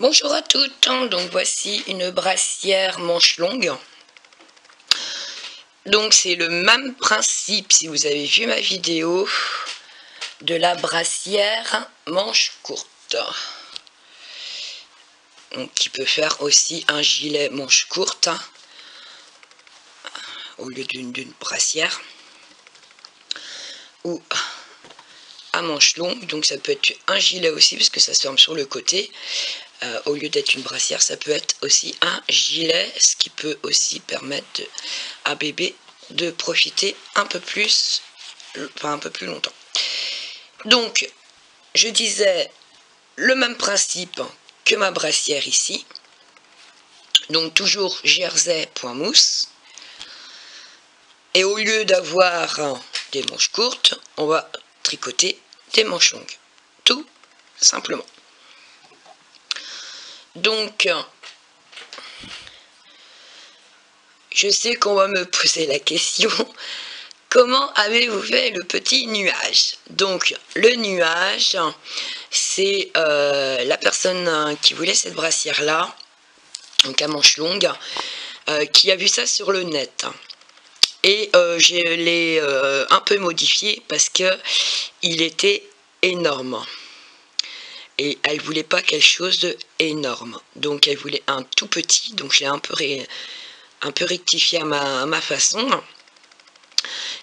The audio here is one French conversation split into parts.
Bonjour à toutes, donc voici une brassière manche longue. Donc c'est le même principe, si vous avez vu ma vidéo, de la brassière manche courte. Donc qui peut faire aussi un gilet manche courte au lieu d'une brassière. Ou à manche longue, donc ça peut être un gilet aussi parce que ça se ferme sur le côté. Au lieu d'être une brassière, ça peut être aussi un gilet, ce qui peut aussi permettre à bébé de profiter un peu plus, enfin un peu plus longtemps. Donc, je disais le même principe que ma brassière ici. Donc toujours jersey.mousse. Et au lieu d'avoir des manches courtes, on va tricoter des manches longues. Tout simplement. Donc, je sais qu'on va me poser la question, comment avez-vous fait le petit nuage? Donc, le nuage, c'est la personne qui voulait cette brassière-là, donc à manches longues, qui a vu ça sur le net. Et je l'ai un peu modifié parce que il était énorme. Et elle voulait pas quelque chose d'énorme. Donc elle voulait un tout petit, donc je l'ai un peu rectifié à ma façon.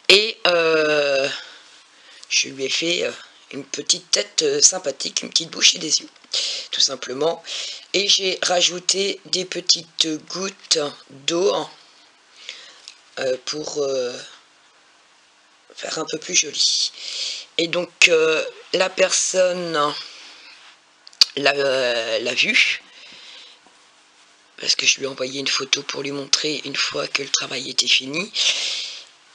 Et je lui ai fait une petite tête sympathique, une petite bouche et des yeux, tout simplement. Et j'ai rajouté des petites gouttes d'eau pour faire un peu plus joli. Et donc la personne l'a vu, parce que je lui ai envoyé une photo pour lui montrer une fois que le travail était fini,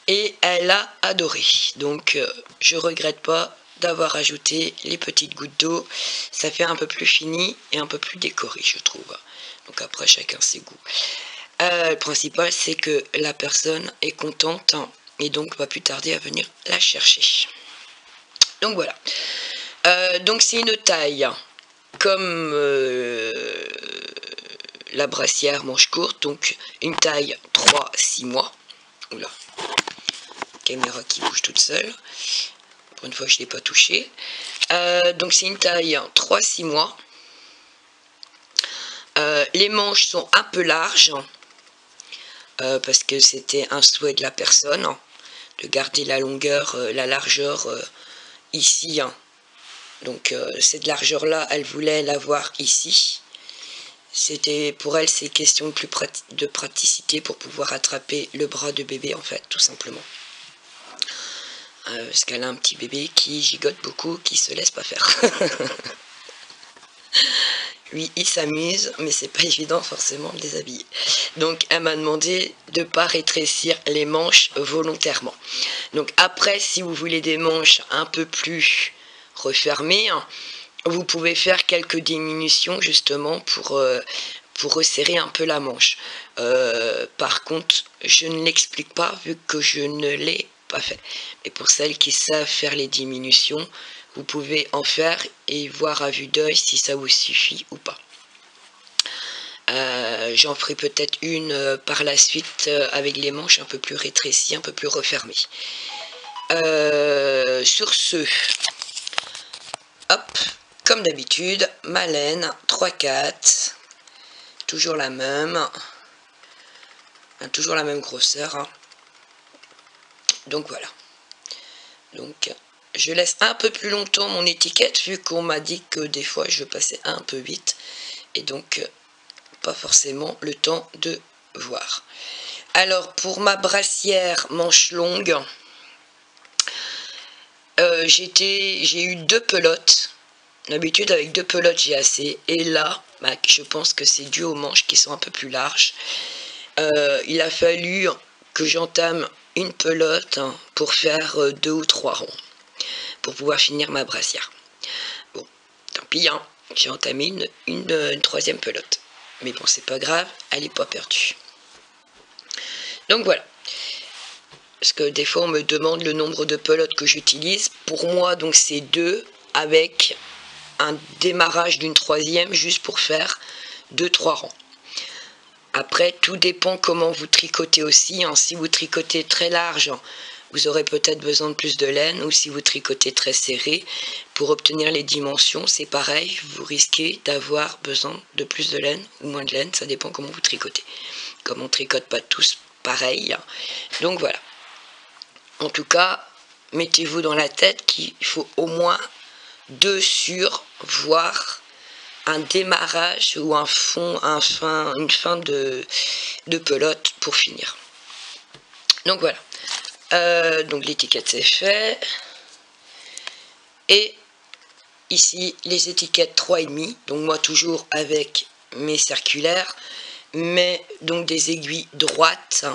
et elle a adoré. Donc je regrette pas d'avoir ajouté les petites gouttes d'eau, ça fait un peu plus fini et un peu plus décoré, je trouve. Donc après chacun ses goûts. Le principal c'est que la personne est contente et donc va plus tarder à venir la chercher. Donc voilà. Donc c'est une taille comme la brassière manche courte, donc une taille 3-6 mois. Oula, caméra qui bouge toute seule. Pour une fois je ne l'ai pas touché. Donc c'est une taille 3-6 mois. Les manches sont un peu larges parce que c'était un souhait de la personne de garder la longueur, la largeur ici. Donc cette largeur là, elle voulait l'avoir ici. C'était pour elle, c'est question de praticité pour pouvoir attraper le bras de bébé en fait, tout simplement. Parce qu'elle a un petit bébé qui gigote beaucoup, qui se laisse pas faire. Lui, il s'amuse, mais c'est pas évident forcément de les habiller. Donc, elle m'a demandé de pas rétrécir les manches volontairement. Donc après, si vous voulez des manches un peu plus refermées, vous pouvez faire quelques diminutions justement pour resserrer un peu la manche. Par contre, je ne l'explique pas vu que je ne l'ai pas fait. Mais pour celles qui savent faire les diminutions, vous pouvez en faire et voir à vue d'œil si ça vous suffit ou pas. J'en ferai peut-être une par la suite avec les manches un peu plus rétrécies, un peu plus refermées. Sur ce, hop, comme d'habitude, ma laine 3/4, toujours la même grosseur. Hein. Donc voilà. Donc je laisse un peu plus longtemps mon étiquette vu qu'on m'a dit que des fois je passais un peu vite et donc pas forcément le temps de voir. Alors pour ma brassière manche longue, j'ai eu 2 pelotes. D'habitude avec 2 pelotes j'ai assez, et là je pense que c'est dû aux manches qui sont un peu plus larges. Il a fallu que j'entame une pelote pour faire 2 ou 3 ronds pour pouvoir finir ma brassière. Bon, tant pis, hein, j'ai entamé une 3e pelote, mais bon, c'est pas grave, elle n'est pas perdue. Donc voilà, parce que des fois on me demande le nombre de pelotes que j'utilise. Pour moi, donc c'est 2 avec un démarrage d'une troisième juste pour faire 2-3 rangs. Après, tout dépend comment vous tricotez aussi, hein. Si vous tricotez très large, vous aurez peut-être besoin de plus de laine, ou si vous tricotez très serré, pour obtenir les dimensions, c'est pareil, vous risquez d'avoir besoin de plus de laine ou moins de laine, ça dépend comment vous tricotez. Comme on tricote pas tous pareil, donc voilà. En tout cas, mettez-vous dans la tête qu'il faut au moins 2 sur, voire un démarrage ou un fond, une fin de pelote pour finir. Donc voilà. Donc l'étiquette c'est fait. Et ici les étiquettes 3,5. Donc moi toujours avec mes circulaires, mais donc des aiguilles droites.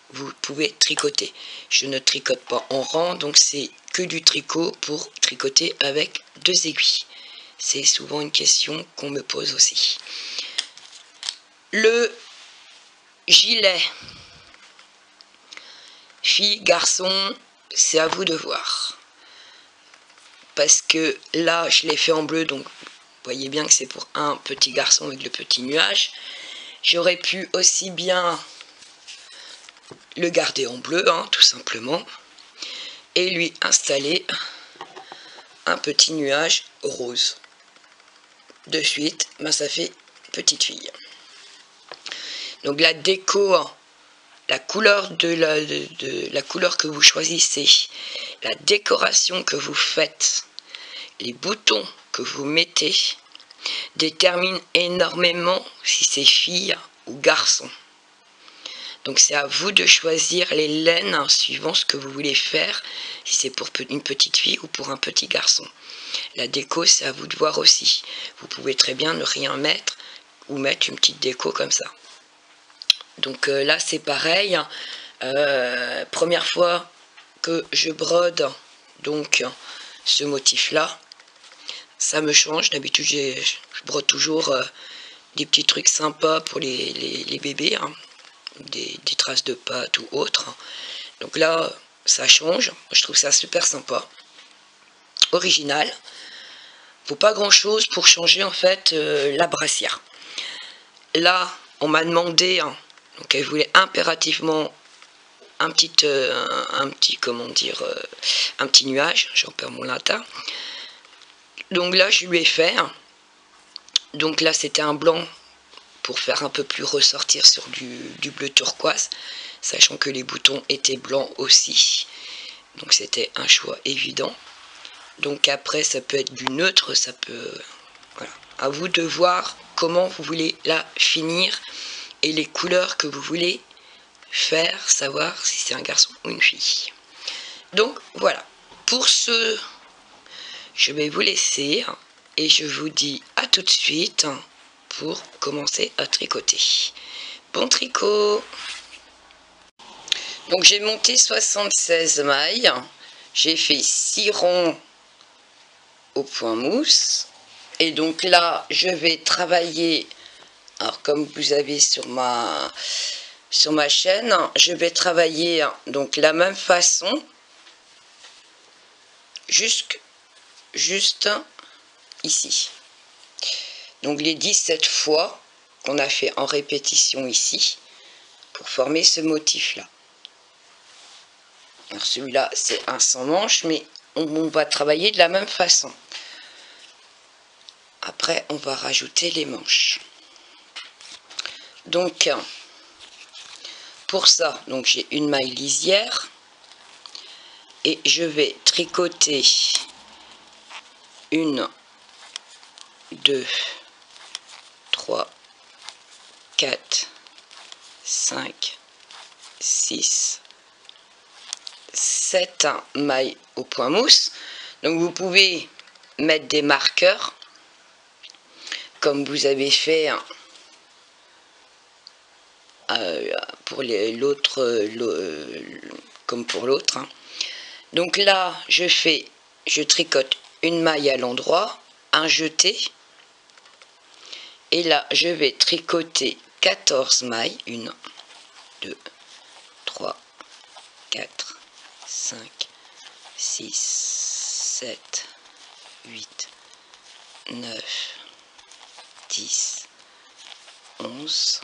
Vous pouvez tricoter. Je ne tricote pas en rang, donc c'est que du tricot pour tricoter avec 2 aiguilles. C'est souvent une question qu'on me pose aussi. Le gilet, fille, garçon, c'est à vous de voir. Parce que là, je l'ai fait en bleu, donc vous voyez bien que c'est pour un petit garçon avec le petit nuage. J'aurais pu aussi bien le garder en bleu, hein, tout simplement, et lui installer un petit nuage rose. De suite, ben ça fait petite fille. Donc la déco, la couleur la couleur que vous choisissez, la décoration que vous faites, les boutons que vous mettez déterminent énormément si c'est fille ou garçon. Donc c'est à vous de choisir les laines suivant ce que vous voulez faire, si c'est pour une petite fille ou pour un petit garçon. La déco, c'est à vous de voir aussi. Vous pouvez très bien ne rien mettre ou mettre une petite déco comme ça. Donc là c'est pareil. Première fois que je brode donc ce motif là, ça me change. D'habitude je brode toujours des petits trucs sympas pour les bébés, hein. Des traces de pâte ou autre. Donc là ça change, je trouve ça super sympa, original. Faut pas grand chose pour changer en fait la brassière. Là on m'a demandé, hein, donc elle voulait impérativement un petit comment dire, un petit nuage, j'en perds mon latin. Donc là je lui ai fait, donc là c'était un blanc pour faire un peu plus ressortir sur du bleu turquoise, sachant que les boutons étaient blancs aussi, donc c'était un choix évident. Donc après ça peut être du neutre, ça peut, voilà, à vous de voir comment vous voulez la finir et les couleurs que vous voulez faire, savoir si c'est un garçon ou une fille. Donc voilà, pour ce, je vais vous laisser et je vous dis à tout de suite pour commencer à tricoter. Bon tricot. Donc j'ai monté 76 mailles, j'ai fait 6 ronds au point mousse, et donc là je vais travailler, alors comme vous avez sur ma chaîne, je vais travailler donc la même façon juste ici. Donc les 17 fois qu'on a fait en répétition ici pour former ce motif là. Alors celui-là c'est un sans manche, mais on va travailler de la même façon. Après on va rajouter les manches. Donc pour ça, donc j'ai une maille lisière et je vais tricoter 1, 2, 3, 4, 5, 6, 7 mailles au point mousse. Donc vous pouvez mettre des marqueurs comme vous avez fait pour l'autre, comme pour l'autre. Donc là je tricote une maille à l'endroit, un jeté, et là je vais tricoter 14 mailles, 1, 2, 3, 4, 5, 6, 7, 8, 9, 10, 11,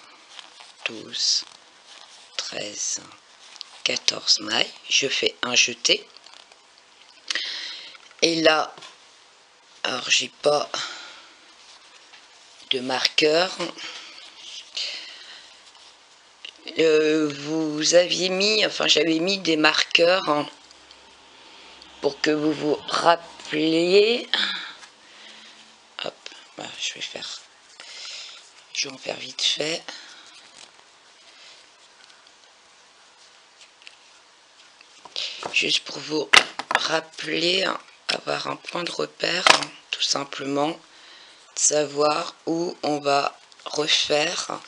12, 13, 14 mailles. Je fais un jeté. Et là, alors j'ai pas de marqueur. Vous aviez mis, enfin j'avais mis des marqueurs pour que vous vous rappeliez. Hop, bah, je vais en faire vite fait. Juste pour vous rappeler, avoir un point de repère, tout simplement, savoir où on va refaire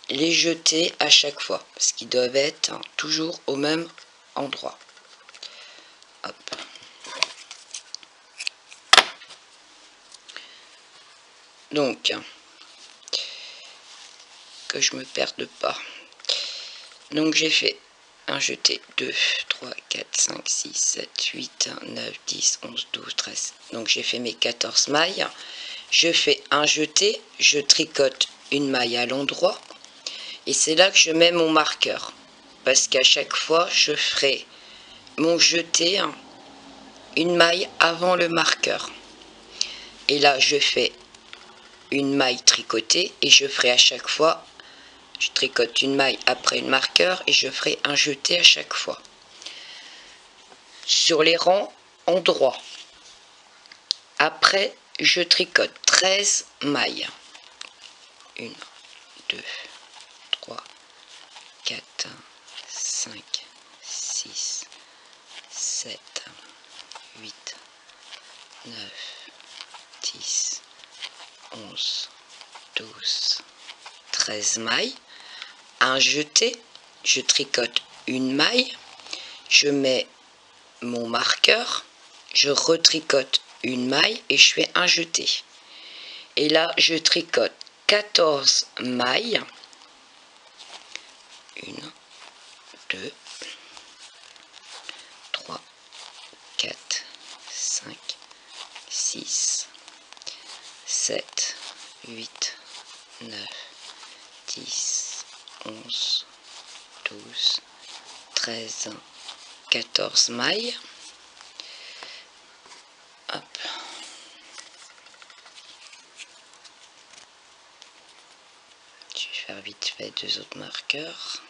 les jetés à chaque fois, parce qu'ils doivent être toujours au même endroit. Hop. Donc, que je me perde pas. Donc j'ai fait un jeté, 2, 3, 4, 5, 6, 7, 8, 9, 10, 11, 12, 13. Donc j'ai fait mes 14 mailles. Je fais un jeté, je tricote une maille à l'endroit. Et c'est là que je mets mon marqueur. Parce qu'à chaque fois, je ferai mon jeté, une maille avant le marqueur. Et là, je fais une maille tricotée et je ferai à chaque fois, je tricote une maille après le marqueur et je ferai un jeté à chaque fois. Sur les rangs en droit. Après, je tricote 13 mailles. 1, 2, 3, 4, 5, 6, 7, 8, 9, 10, 11, 12, 13 mailles. Un jeté, je tricote une maille, je mets mon marqueur, je retricote une maille et je fais un jeté. Et là, je tricote 14 mailles. 1, 2, 3, 4, 5, 6, 7, 8, 9, 10, 11, 12, 13, 14 mailles. Hop. Je vais faire vite fait 2 autres marqueurs.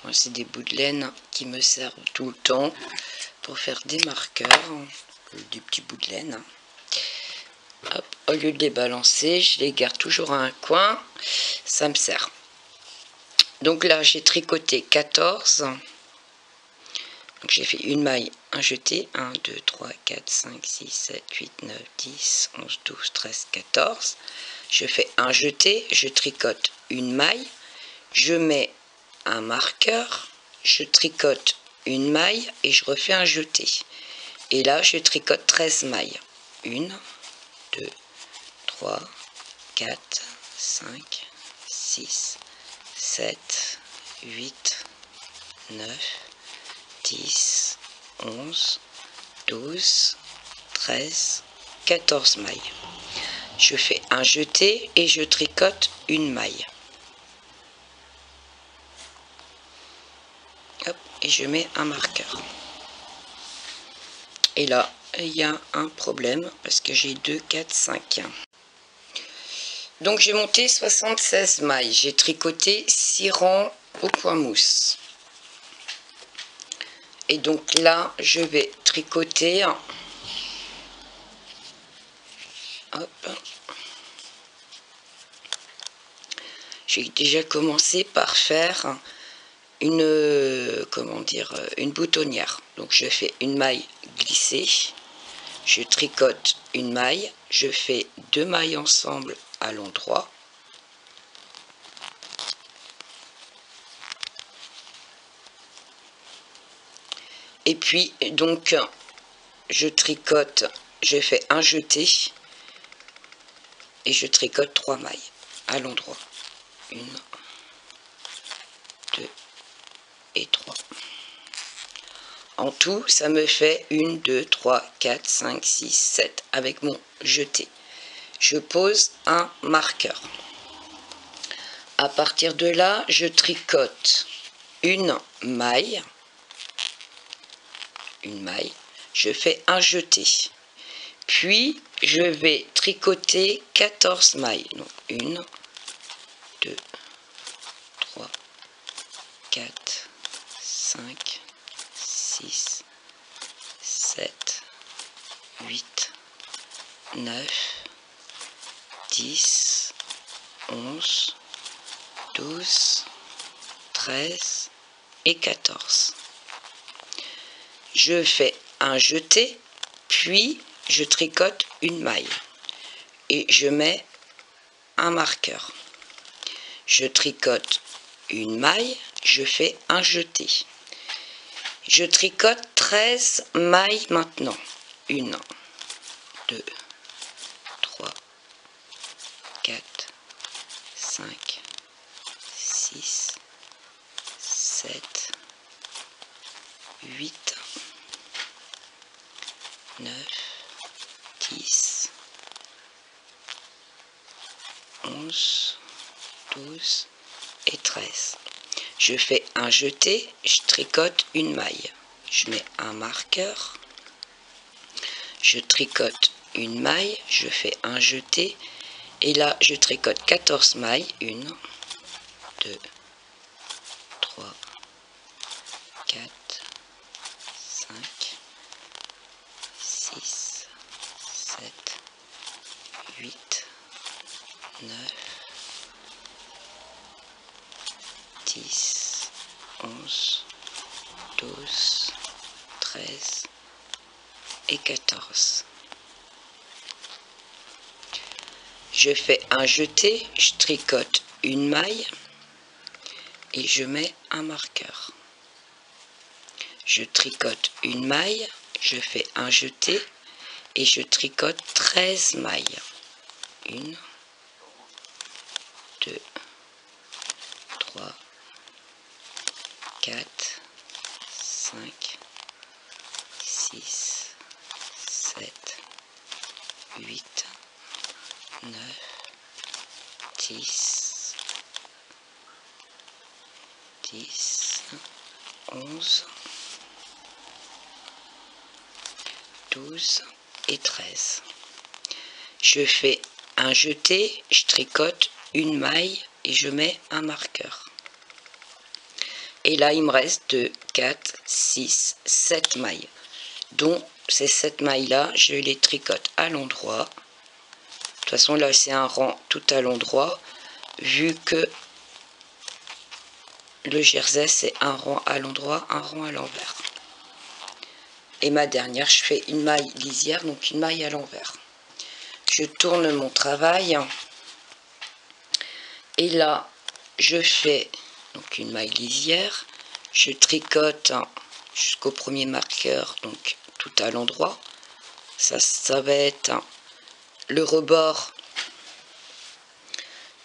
Moi, c'est des bouts de laine qui me servent tout le temps pour faire des marqueurs, des petits bouts de laine. Hop, au lieu de les balancer, je les garde toujours à un coin, ça me sert. Donc là, j'ai tricoté 14. Donc j'ai fait une maille, un jeté, 1, 2, 3, 4, 5, 6, 7, 8, 9, 10, 11, 12, 13, 14. Je fais un jeté, je tricote une maille, je mets un marqueur, je tricote une maille et je refais un jeté. Et là, je tricote 13 mailles. 1, 2, 3, 4, 5, 6, 7, 8, 9, 10, 11, 12, 13, 14 mailles. Je fais un jeté et je tricote une maille. Hop, et je mets un marqueur. Et là, il y a un problème parce que j'ai 2, 4, 5. Donc j'ai monté 76 mailles. J'ai tricoté 6 rangs au point mousse. Et donc là, je vais tricoter. Hop. J'ai déjà commencé par faire une, comment dire, une boutonnière. Donc je fais une maille glissée, je tricote une maille, je fais 2 mailles ensemble à l'endroit. Et puis donc je tricote, je fais un jeté et je tricote 3 mailles à l'endroit. 1, et 3. En tout, ça me fait 1, 2, 3, 4, 5, 6, 7 avec mon jeté. Je pose un marqueur. À partir de là, je tricote une maille, je fais un jeté. Puis, je vais tricoter 14 mailles. Donc, 1, 2, 3, 4, 5, 6, 7, 8, 9, 10, 11, 12, 13 et 14. Je fais un jeté, puis je tricote une maille et je mets un marqueur. Je tricote une maille, je fais un jeté. Je tricote 13 mailles maintenant. 1, 2, 3, 4, 5, 6, 7, 8, 9, 10, 11, 12 et 13. Je fais un jeté, je tricote une maille. Je mets un marqueur, je tricote une maille, je fais un jeté et là je tricote 14 mailles. 1, 2, 3, 4, 5, 6, 7, 8, 9, 10, 11, 12, 13 et 14. Je fais un jeté, je tricote une maille et je mets un marqueur. Je tricote une maille, je fais un jeté et je tricote 13 mailles. 1, 2, 3, 4, 5, 6, 7, 8, 9, 10, 10, 11, 12 et 13. Je fais un jeté, je tricote une maille et je mets un marqueur. Et là, il me reste 2, 4, 6, 7 mailles. Donc, ces 7 mailles-là, je les tricote à l'endroit. De toute façon, là, c'est un rang tout à l'endroit, vu que le jersey, c'est un rang à l'endroit, un rang à l'envers. Et ma dernière, je fais une maille lisière, donc une maille à l'envers. Je tourne mon travail. Et là, je fais donc une maille lisière. Je tricote jusqu'au premier marqueur, donc tout à l'endroit. Ça va être le rebord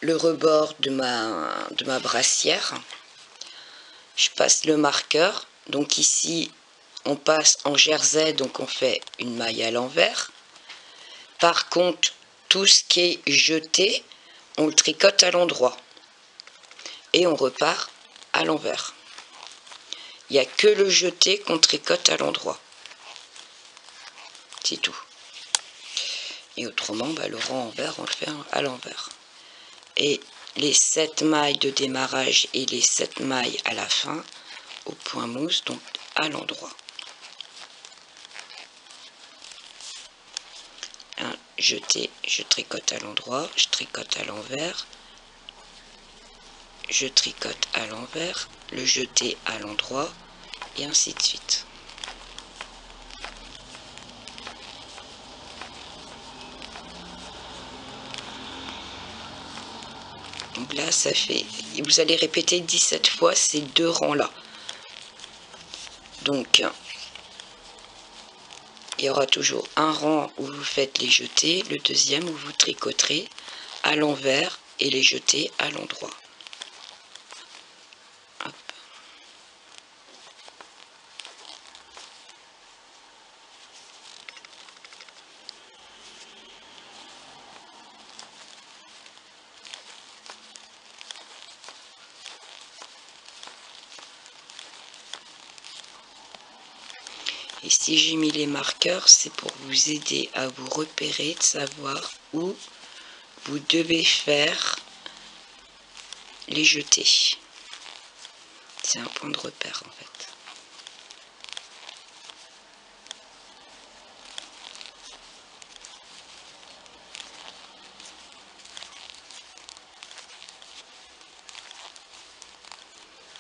de ma brassière. Je passe le marqueur. Donc ici, on passe en jersey, donc on fait une maille à l'envers. Par contre, tout ce qui est jeté, on le tricote à l'endroit. Et on repart à l'envers. Il n'y a que le jeté qu'on tricote à l'endroit. C'est tout. Et autrement, le rang envers, on le fait à l'envers. Et les 7 mailles de démarrage et les 7 mailles à la fin, au point mousse, donc à l'endroit. Un jeté, je tricote à l'endroit, je tricote à l'envers, je tricote à l'envers, le jeté à l'endroit, et ainsi de suite. Donc là, ça fait, vous allez répéter 17 fois ces 2 rangs-là. Donc, il y aura toujours un rang où vous faites les jetés, le deuxième où vous tricoterez à l'envers et les jetés à l'endroit. si j'ai mis les marqueurs, c'est pour vous aider à vous repérer, de savoir où vous devez faire les jetés. C'est un point de repère en fait.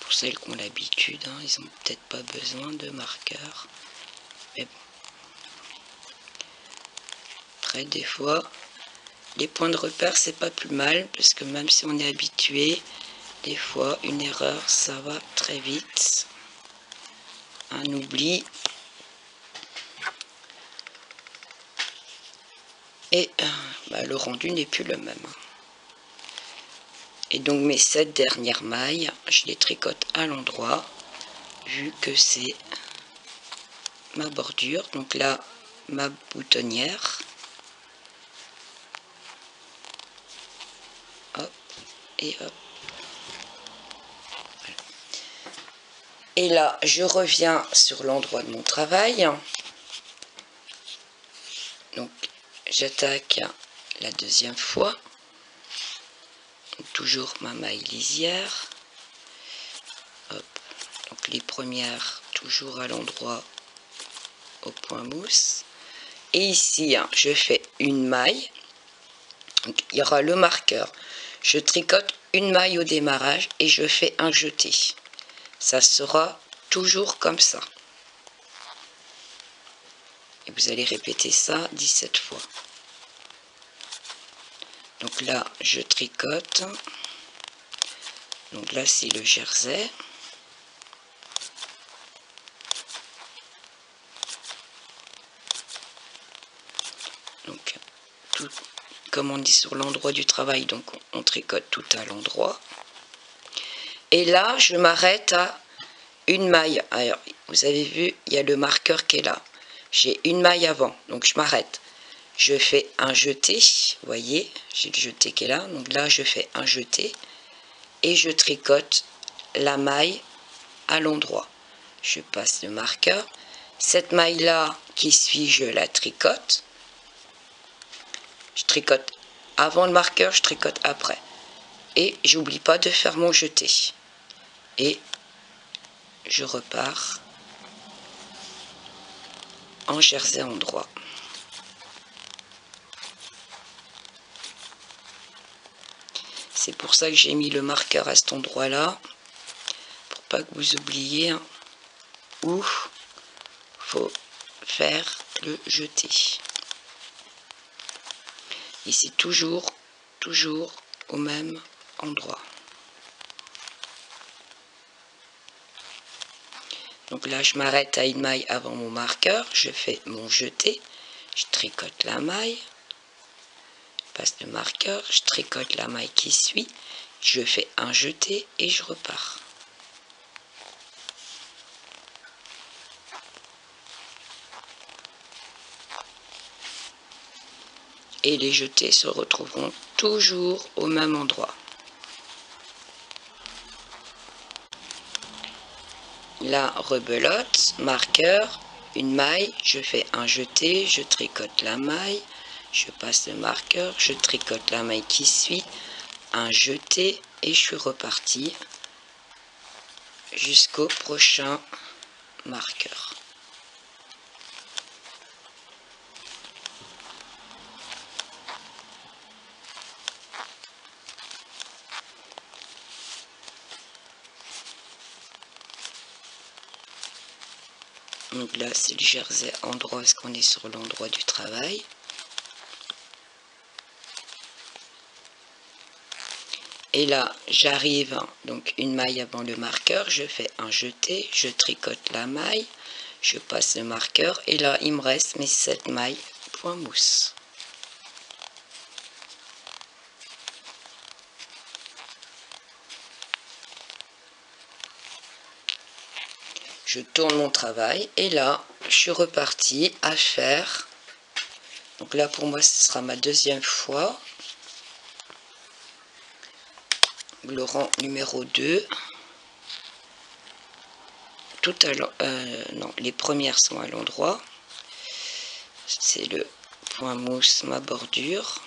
Pour celles qui ont l'habitude, hein, ils n'ont peut-être pas besoin de marqueurs. Mais bon. Après, des fois, les points de repère, c'est pas plus mal, parce que même si on est habitué, des fois, une erreur, ça va très vite. Un oubli. Et le rendu n'est plus le même. Et donc mes 7 dernières mailles, je les tricote à l'endroit, vu que c'est ma bordure. Donc là, ma boutonnière. Hop, et hop. Voilà. Et là, je reviens sur l'endroit de mon travail. Donc, j'attaque la deuxième fois. Donc, toujours ma maille lisière. Hop. Donc, les premières, toujours à l'endroit, au point mousse. Et ici, je fais une maille. Donc, il y aura le marqueur. Je tricote une maille au démarrage et je fais un jeté. Ça sera toujours comme ça. Et vous allez répéter ça 17 fois. Donc là, je tricote. Donc là, c'est le jersey. Donc, tout, comme on dit sur l'endroit du travail, donc on tricote tout à l'endroit. Et là, je m'arrête à une maille. Alors, vous avez vu, il y a le marqueur qui est là. J'ai une maille avant, donc je m'arrête. Je fais un jeté, vous voyez, j'ai le jeté qui est là. Donc là, je fais un jeté et je tricote la maille à l'endroit. Je passe le marqueur. Cette maille-là qui suit, je la tricote. Je tricote avant le marqueur, je tricote après. Et j'oublie pas de faire mon jeté. Et je repars en jersey endroit. C'est pour ça que j'ai mis le marqueur à cet endroit-là, pour pas que vous oubliez où faut faire le jeté. Et c'est toujours au même endroit. Donc là, je m'arrête à une maille avant mon marqueur, je fais mon jeté, je tricote la maille, je passe le marqueur, je tricote la maille qui suit, je fais un jeté et je repars. Et les jetés se retrouveront toujours au même endroit. La rebelote, marqueur, une maille, je fais un jeté, je tricote la maille, je passe le marqueur, je tricote la maille qui suit, un jeté et je suis reparti jusqu'au prochain marqueur. Donc là, c'est le jersey endroit, parce qu'on est sur l'endroit du travail. Et là, j'arrive, donc une maille avant le marqueur, je fais un jeté, je tricote la maille, je passe le marqueur, et là, il me reste mes 7 mailles point mousse. Je tourne mon travail, et là, je suis repartie à faire, donc là, pour moi, ce sera ma deuxième fois, le rang numéro 2. toutes non, les premières sont à l'endroit. C'est le point mousse, ma bordure.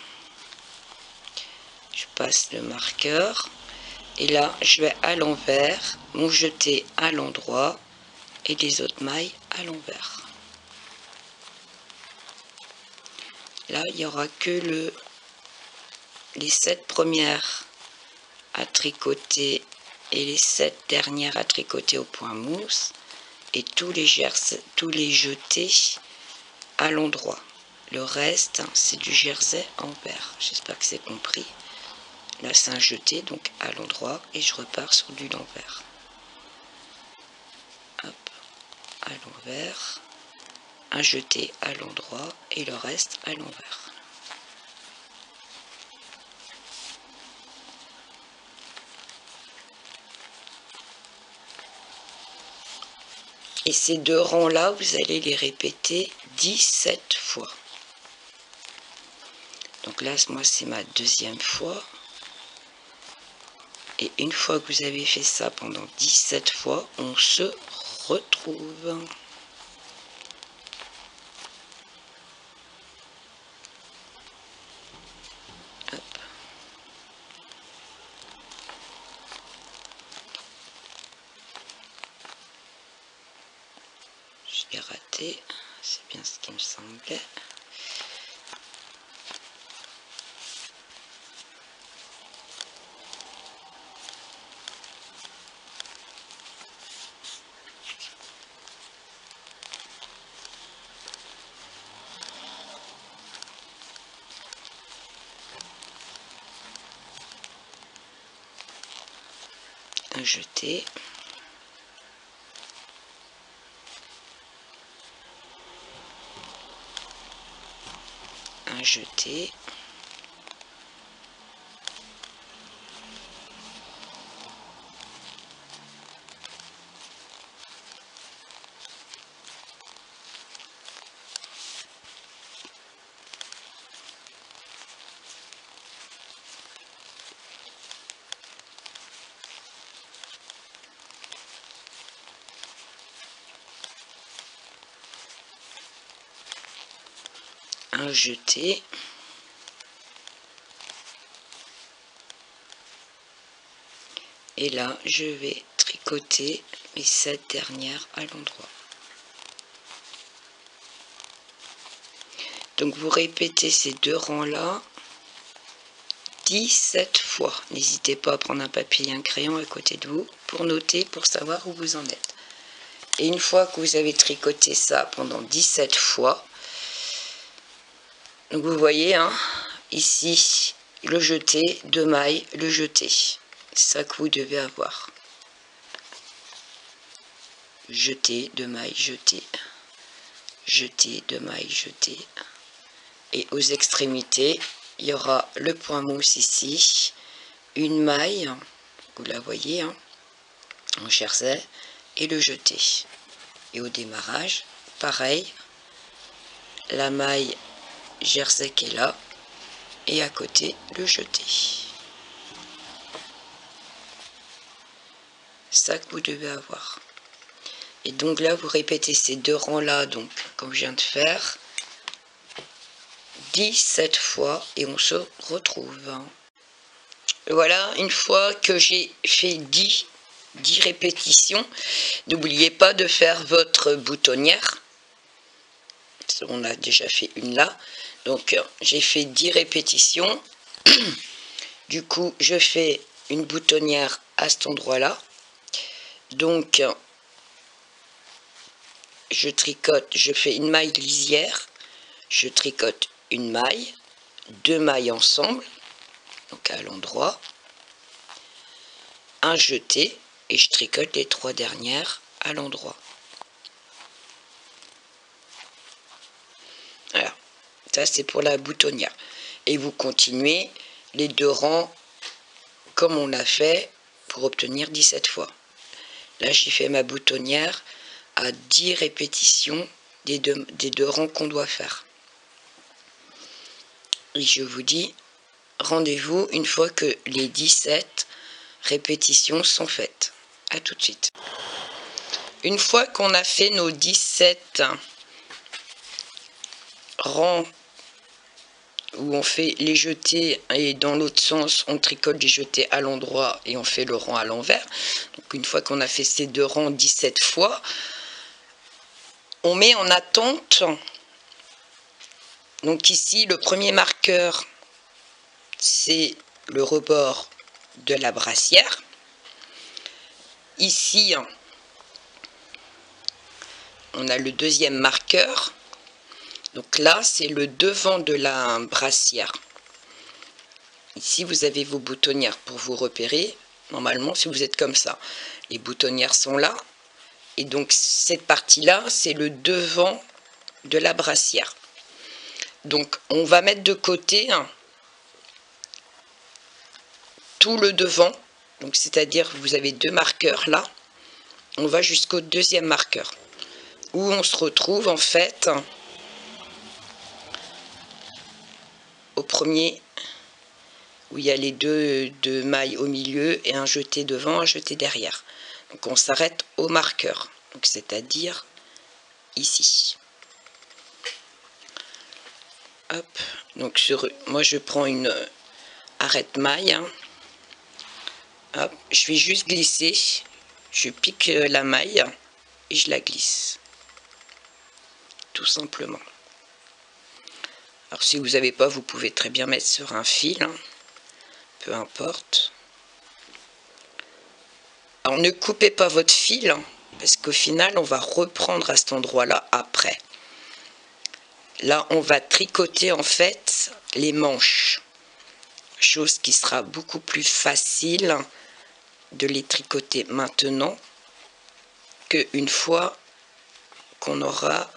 Je passe le marqueur. Et là, je vais à l'envers, mon jeté à l'endroit et les autres mailles à l'envers. Là, il n'y aura que les 7 premières à tricoter et les 7 dernières à tricoter au point mousse et tous les jetés à l'endroit. Le reste, c'est du jersey en vert. J'espère que c'est compris. Là, c'est un jeté, donc à l'endroit, et je repars sur du l'envers. Hop, à l'envers, un jeté à l'endroit, et le reste à l'envers. Et ces 2 rangs-là, vous allez les répéter 17 fois. Donc là, moi, c'est ma 2e fois. Et une fois que vous avez fait ça pendant 17 fois, on se retrouve. Hop. Je l'ai raté, c'est bien ce qui me semblait. Un jeté, un jeté, un jeté, et là je vais tricoter mes 7 dernières à l'endroit. Donc vous répétez ces 2 rangs là 17 fois. N'hésitez pas à prendre un papier et un crayon à côté de vous pour noter, pour savoir où vous en êtes. Et une fois que vous avez tricoté ça pendant 17 fois, donc vous voyez, hein, ici, le jeté, 2 mailles, le jeté. C'est ça que vous devez avoir. Jeté, 2 mailles, jeté. Jeté, 2 mailles, jeté. Et aux extrémités, il y aura le point mousse ici, une maille, vous la voyez, hein, en jersey, et le jeté. Et au démarrage, pareil, la maille jersey qui est là, et à côté, le jeté. Ça que vous devez avoir. Et donc là, vous répétez ces 2 rangs-là, donc comme je viens de faire, 17 fois, et on se retrouve. Voilà, une fois que j'ai fait 10 répétitions, n'oubliez pas de faire votre boutonnière. On a déjà fait une là. Donc, j'ai fait 10 répétitions. Du coup, je fais une boutonnière à cet endroit-là. Donc, je tricote, je fais une maille lisière. Je tricote une maille, 2 mailles ensemble, donc à l'endroit, un jeté, et je tricote les 3 dernières à l'endroit. Voilà, ça c'est pour la boutonnière. Et vous continuez les 2 rangs comme on l'a fait pour obtenir 17 fois. Là j'ai fait ma boutonnière à 10 répétitions des deux rangs qu'on doit faire. Et je vous dis rendez-vous une fois que les 17 répétitions sont faites. A tout de suite. Une fois qu'on a fait nos 17 rangs où on fait les jetés et dans l'autre sens on tricote les jetés à l'endroit et on fait le rang à l'envers, donc une fois qu'on a fait ces deux rangs 17 fois, on met en attente. Donc ici le premier marqueur c'est le rebord de la brassière. Ici on a le deuxième marqueur, donc là c'est le devant de la brassière. Ici vous avez vos boutonnières pour vous repérer. Normalement si vous êtes comme ça, les boutonnières sont là, et donc cette partie là c'est le devant de la brassière. Donc on va mettre de côté tout le devant, donc c'est-à-dire vous avez deux marqueurs là, on va jusqu'au deuxième marqueur où on se retrouve en fait au premier où il y a les deux mailles au milieu et un jeté devant, un jeté derrière. Donc on s'arrête au marqueur, donc c'est-à-dire ici. Hop, donc moi je prends une arrête maille, hop, je vais juste glisser, je pique la maille et je la glisse, tout simplement. Alors si vous n'avez pas, vous pouvez très bien mettre sur un fil, peu importe. Alors ne coupez pas votre fil, parce qu'au final on va reprendre à cet endroit là après. Là on va tricoter en fait les manches, chose qui sera beaucoup plus facile de les tricoter maintenant qu'une fois qu'on aura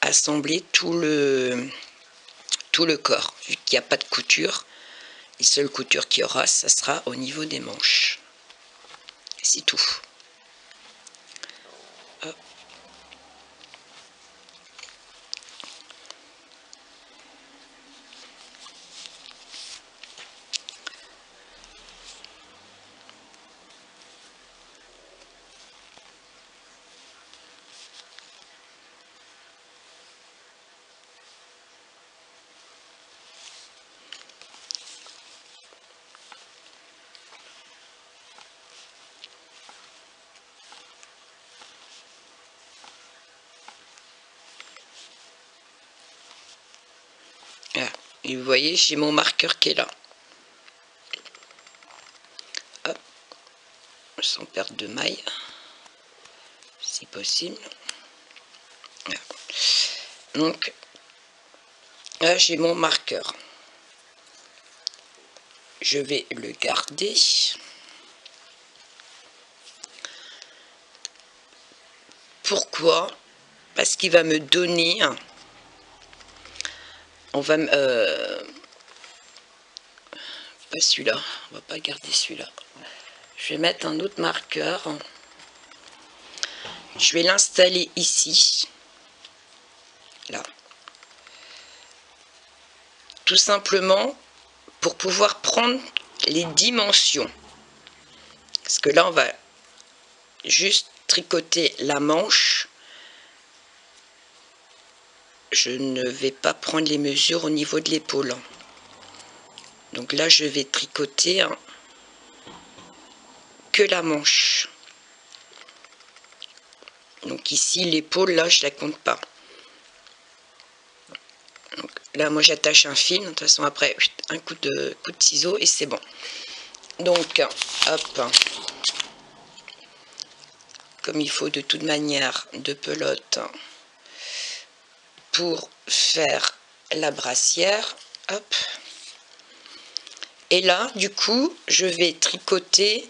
assemblé tout le corps, vu qu'il n'y a pas de couture. Les seules coutures qu'il y aura, ça sera au niveau des manches. C'est tout. Hop. Voilà. Et vous voyez, j'ai mon marqueur qui est là. Hop. Sans perdre de maille, si possible. Voilà. Donc, là, j'ai mon marqueur. Je vais le garder. Pourquoi? Parce qu'il va me donner... On va... pas celui-là. On va pas garder celui-là. Je vais mettre un autre marqueur. Je vais l'installer ici. Là. Tout simplement pour pouvoir prendre les dimensions. Parce que là, on va juste tricoter la manche. Je ne vais pas prendre les mesures au niveau de l'épaule. Donc là, je vais tricoter que la manche. Donc ici, l'épaule, là, je la compte pas. Donc là, moi, j'attache un fil. De toute façon, après, un coup de ciseau et c'est bon. Donc, hop. Comme il faut de toute manière de pelote pour faire la brassière, hop. Et là, du coup, je vais tricoter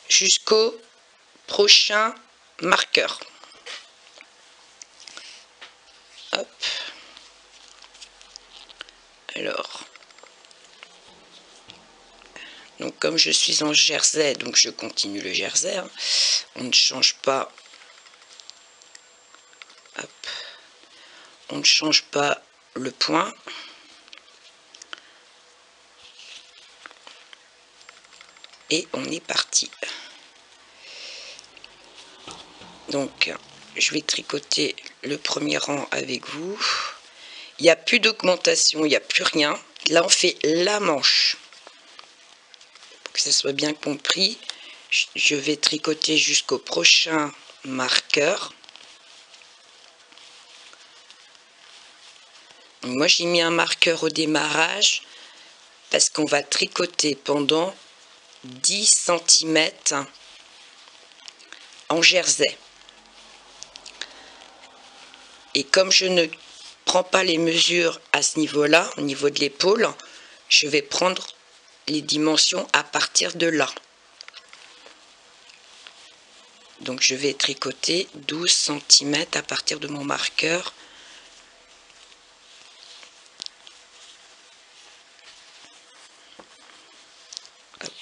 jusqu'au prochain marqueur. Hop. Alors, donc comme je suis en jersey, donc je continue le jersey. On ne change pas. Hop. On ne change pas le point. Et on est parti. Donc je vais tricoter le premier rang avec vous. Il n'y a plus d'augmentation, il n'y a plus rien. Là on fait la manche. Pour que ça soit bien compris, je vais tricoter jusqu'au prochain marqueur. Moi j'ai mis un marqueur au démarrage parce qu'on va tricoter pendant 10 cm en jersey. Et comme je ne prends pas les mesures à ce niveau-là, au niveau de l'épaule, je vais prendre les dimensions à partir de là. Donc je vais tricoter 12 cm à partir de mon marqueur. Hop.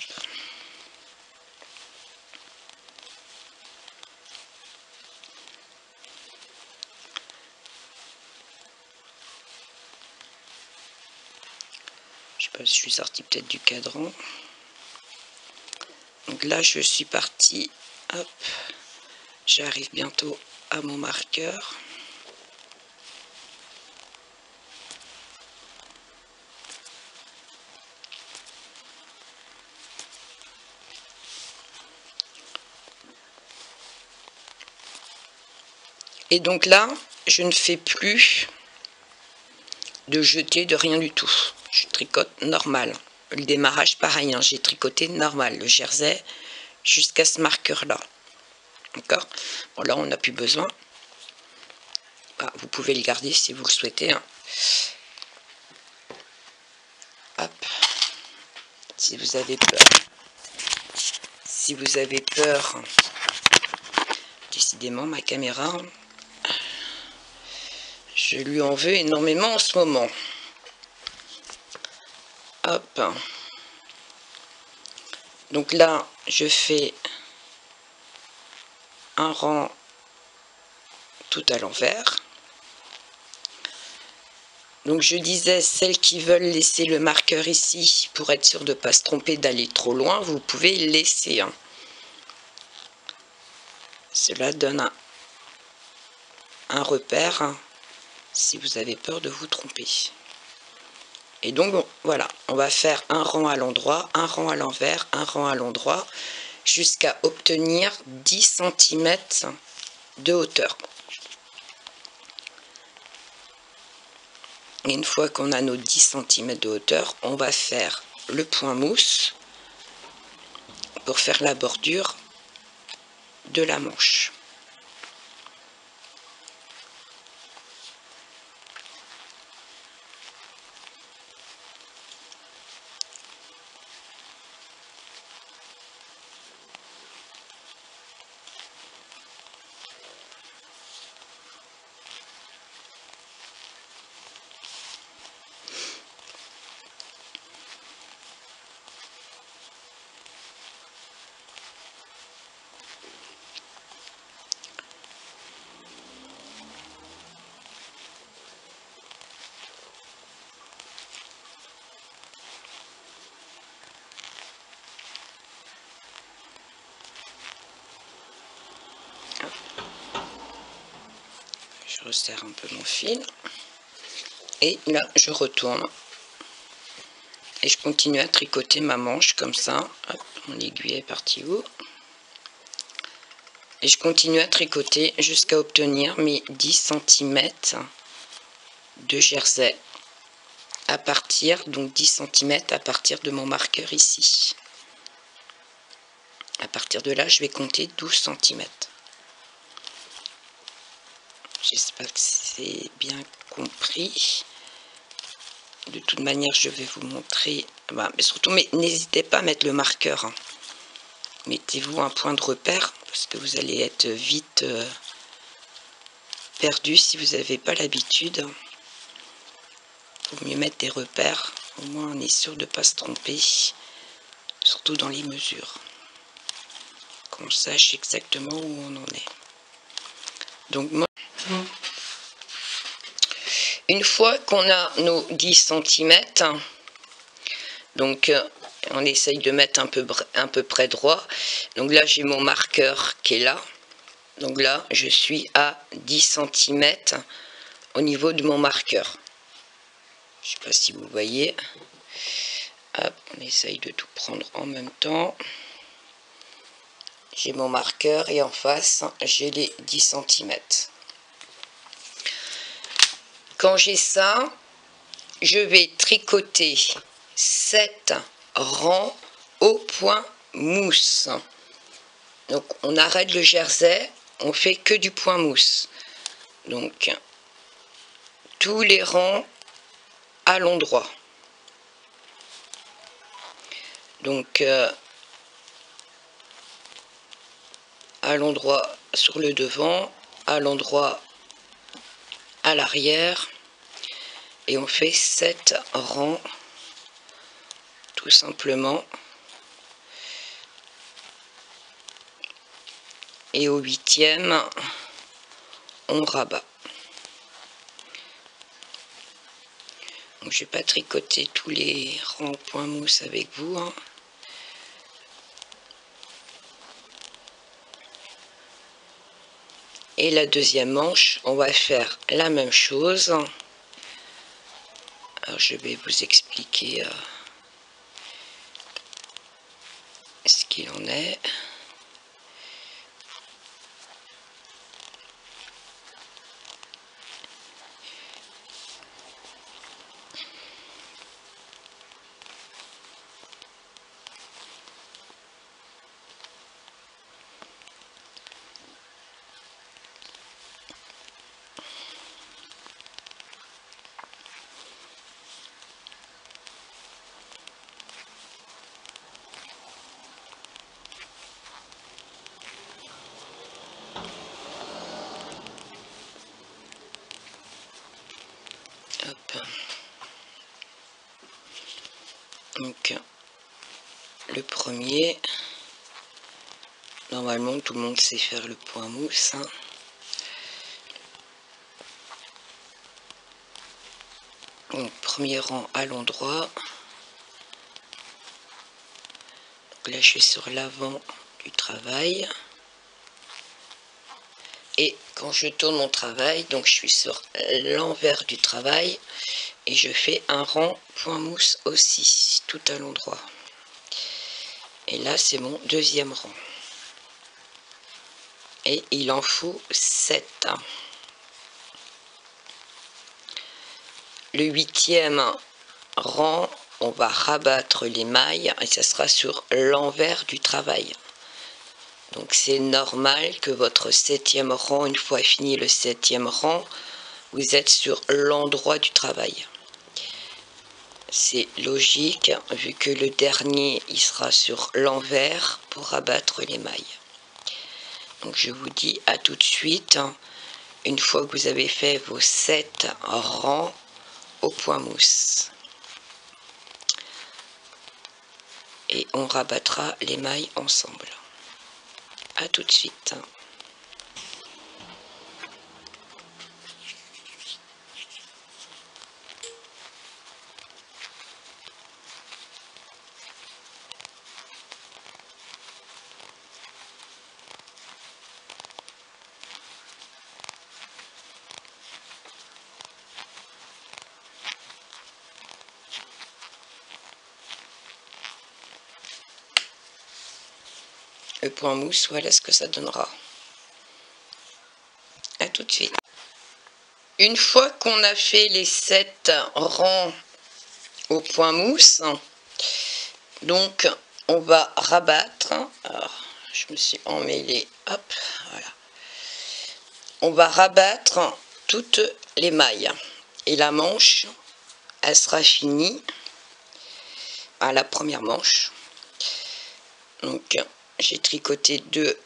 Je sais pas si je suis sortie peut-être du cadran. Donc là je suis partie. Hop. J'arrive bientôt à mon marqueur. Et donc là, je ne fais plus de jeter, de rien du tout. Je tricote normal. Le démarrage, pareil, hein, j'ai tricoté normal, le jersey jusqu'à ce marqueur-là. D'accord? Bon, là, on n'a plus besoin. Ah, vous pouvez le garder si vous le souhaitez. Hein. Hop. Si vous avez peur. Si vous avez peur, décidément, ma caméra, je lui en veux énormément en ce moment. Hop. Donc là, je fais un rang tout à l'envers. Donc je disais, celles qui veulent laisser le marqueur ici pour être sûr de ne pas se tromper d'aller trop loin, vous pouvez le laisser. Hein. Cela donne un repère hein, si vous avez peur de vous tromper. Et donc bon, voilà, on va faire un rang à l'endroit, un rang à l'envers, un rang à l'endroit, jusqu'à obtenir 10 cm de hauteur. Et une fois qu'on a nos 10 cm de hauteur, on va faire le point mousse pour faire la bordure de la manche. Je resserre un peu mon fil et là je retourne et je continue à tricoter ma manche comme ça. Hop, mon aiguille est partie où? Et je continue à tricoter jusqu'à obtenir mes 10 cm de jersey à partir, donc 10 cm à partir de mon marqueur ici. À partir de là je vais compter 12 cm. J'espère que c'est bien compris. De toute manière, je vais vous montrer. Mais surtout, n'hésitez pas à mettre le marqueur. Hein. Mettez-vous un point de repère parce que vous allez être vite perdu si vous n'avez pas l'habitude. Il vaut mieux mettre des repères. Au moins, on est sûr de ne pas se tromper. Surtout dans les mesures. Qu'on sache exactement où on en est. Donc, moi. Une fois qu'on a nos 10 cm, donc on essaye de mettre un peu près droit. Donc là j'ai mon marqueur qui est là. Donc là, je suis à 10 cm au niveau de mon marqueur. Je ne sais pas si vous voyez. Hop, on essaye de tout prendre en même temps. J'ai mon marqueur et en face, j'ai les 10 cm. Quand j'ai ça, je vais tricoter 7 rangs au point mousse. Donc on arrête le jersey, on fait que du point mousse. Donc tous les rangs à l'endroit. Donc à l'endroit sur le devant, à l'endroit à l'arrière, et on fait 7 rangs tout simplement. Et au 8e, on rabat. Donc, je ne vais pas tricoter tous les rangs point mousse avec vous, hein. Et la deuxième manche, on va faire la même chose. Alors je vais vous expliquer ce qu'il en est. Hop. Donc le premier, normalement tout le monde sait faire le point mousse, hein. Donc premier rang à l'endroit. Là je suis sur l'avant du travail. Et quand je tourne mon travail, donc je suis sur l'envers du travail et je fais un rang point mousse aussi, tout à l'endroit. Et là c'est mon deuxième rang. Et il en faut 7. Le 8e rang, on va rabattre les mailles et ça sera sur l'envers du travail. Donc c'est normal que votre 7e rang, une fois fini le 7e rang, vous êtes sur l'endroit du travail. C'est logique vu que le dernier il sera sur l'envers pour rabattre les mailles. Donc je vous dis à tout de suite, une fois que vous avez fait vos 7 rangs au point mousse. Et on rabattra les mailles ensemble. À tout de suite. Le point mousse, voilà ce que ça donnera. À tout de suite. Une fois qu'on a fait les 7 rangs au point mousse, donc on va rabattre. Alors, je me suis emmêlée. Hop, voilà. On va rabattre toutes les mailles. Et la manche, elle sera finie à la première manche. Donc, j'ai tricoté 2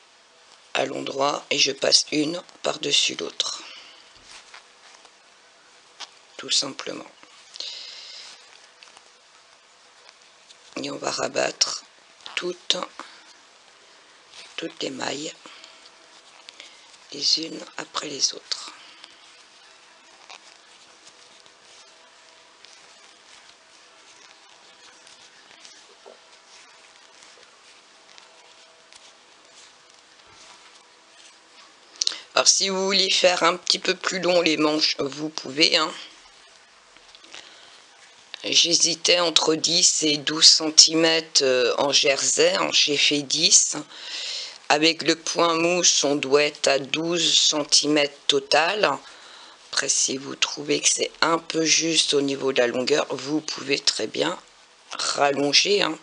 à l'endroit et je passe une par-dessus l'autre. Tout simplement. Et on va rabattre toutes les mailles, les unes après les autres. Alors si vous voulez faire un petit peu plus long les manches, vous pouvez, hein. J'hésitais entre 10 et 12 cm en jersey, j'ai fait 10. Avec le point mousse, on doit être à 12 cm total. Après, si vous trouvez que c'est un peu juste au niveau de la longueur, vous pouvez très bien rallonger, hein.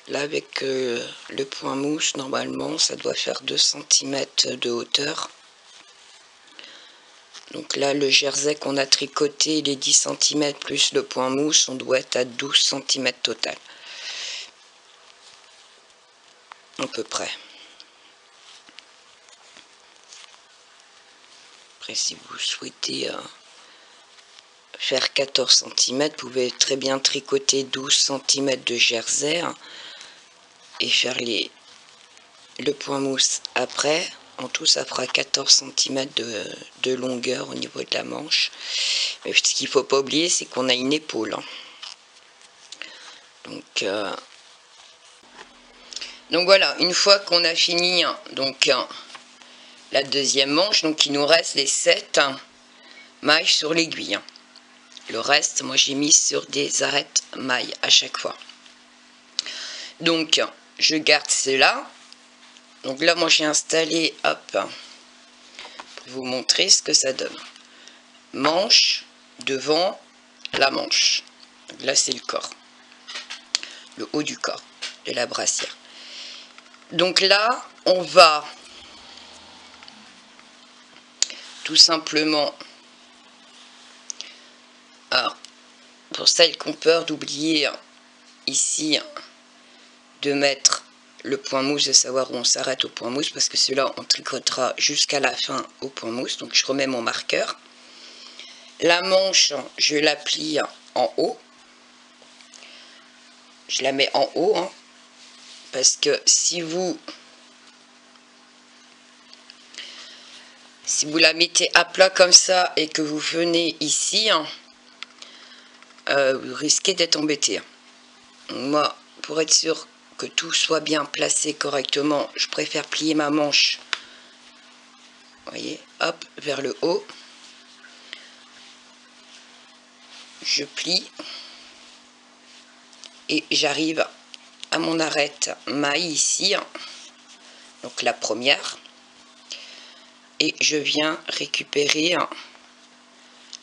Là, avec le point mousse, normalement, ça doit faire 2 cm de hauteur. Donc là, le jersey qu'on a tricoté, les 10 cm plus le point mousse, on doit être à 12 cm total. À peu près. Après, si vous souhaitez faire 14 cm, vous pouvez très bien tricoter 12 cm de jersey, hein, et faire le point mousse après. En tout, ça fera 14 cm de longueur au niveau de la manche. Mais ce qu'il ne faut pas oublier, c'est qu'on a une épaule, hein. Donc voilà, une fois qu'on a fini donc la deuxième manche, donc il nous reste les 7 mailles sur l'aiguille. Le reste, moi j'ai mis sur des arêtes mailles à chaque fois. Donc je garde cela. Donc là, moi j'ai installé, hop, pour vous montrer ce que ça donne. Manche, devant, la manche. Donc là c'est le corps, le haut du corps de la brassière. Donc là, on va tout simplement, alors, pour celles qui ont peur d'oublier ici, de mettre le point mousse, de savoir où on s'arrête au point mousse, parce que cela on tricotera jusqu'à la fin au point mousse. Donc je remets mon marqueur. La manche, je la plie en haut. Je la mets en haut, hein, parce que si vous la mettez à plat comme ça et que vous venez ici, hein, vous risquez d'être embêté. Moi, pour être sûr que tout soit bien placé correctement, je préfère plier ma manche, vous voyez, hop, vers le haut. Je plie et j'arrive à mon arête maille ici, donc la première, et je viens récupérer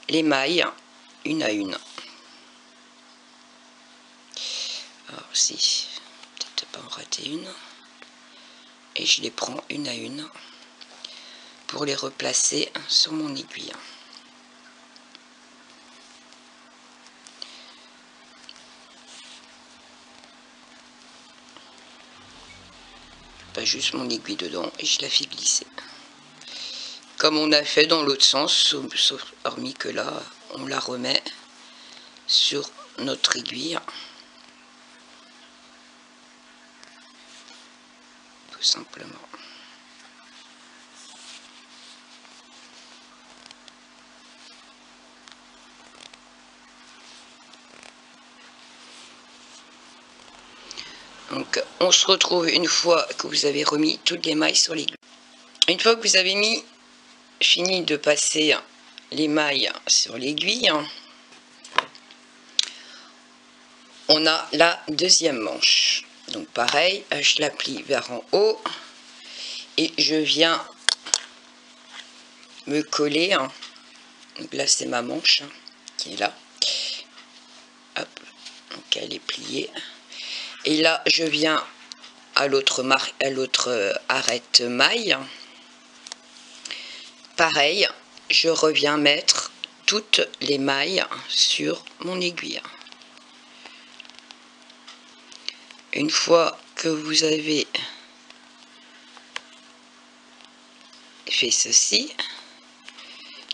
les mailles une à une. Alors si, peut-être pas en rater une, et je les prends une à une pour les replacer sur mon aiguille. Pas juste mon aiguille dedans et je la fais glisser. Comme on a fait dans l'autre sens, sauf hormis que là, on la remet sur notre aiguille. Tout simplement. Donc on se retrouve une fois que vous avez remis toutes les mailles sur l'aiguille. Une fois que vous avez fini de passer les mailles sur l'aiguille, on a la deuxième manche. Donc pareil, je la plie vers en haut et je viens me coller. Donc là c'est ma manche qui est là. Hop, donc elle est pliée. Et là je viens à l'autre arête maille. Pareil, je reviens mettre toutes les mailles sur mon aiguille. Une fois que vous avez fait ceci.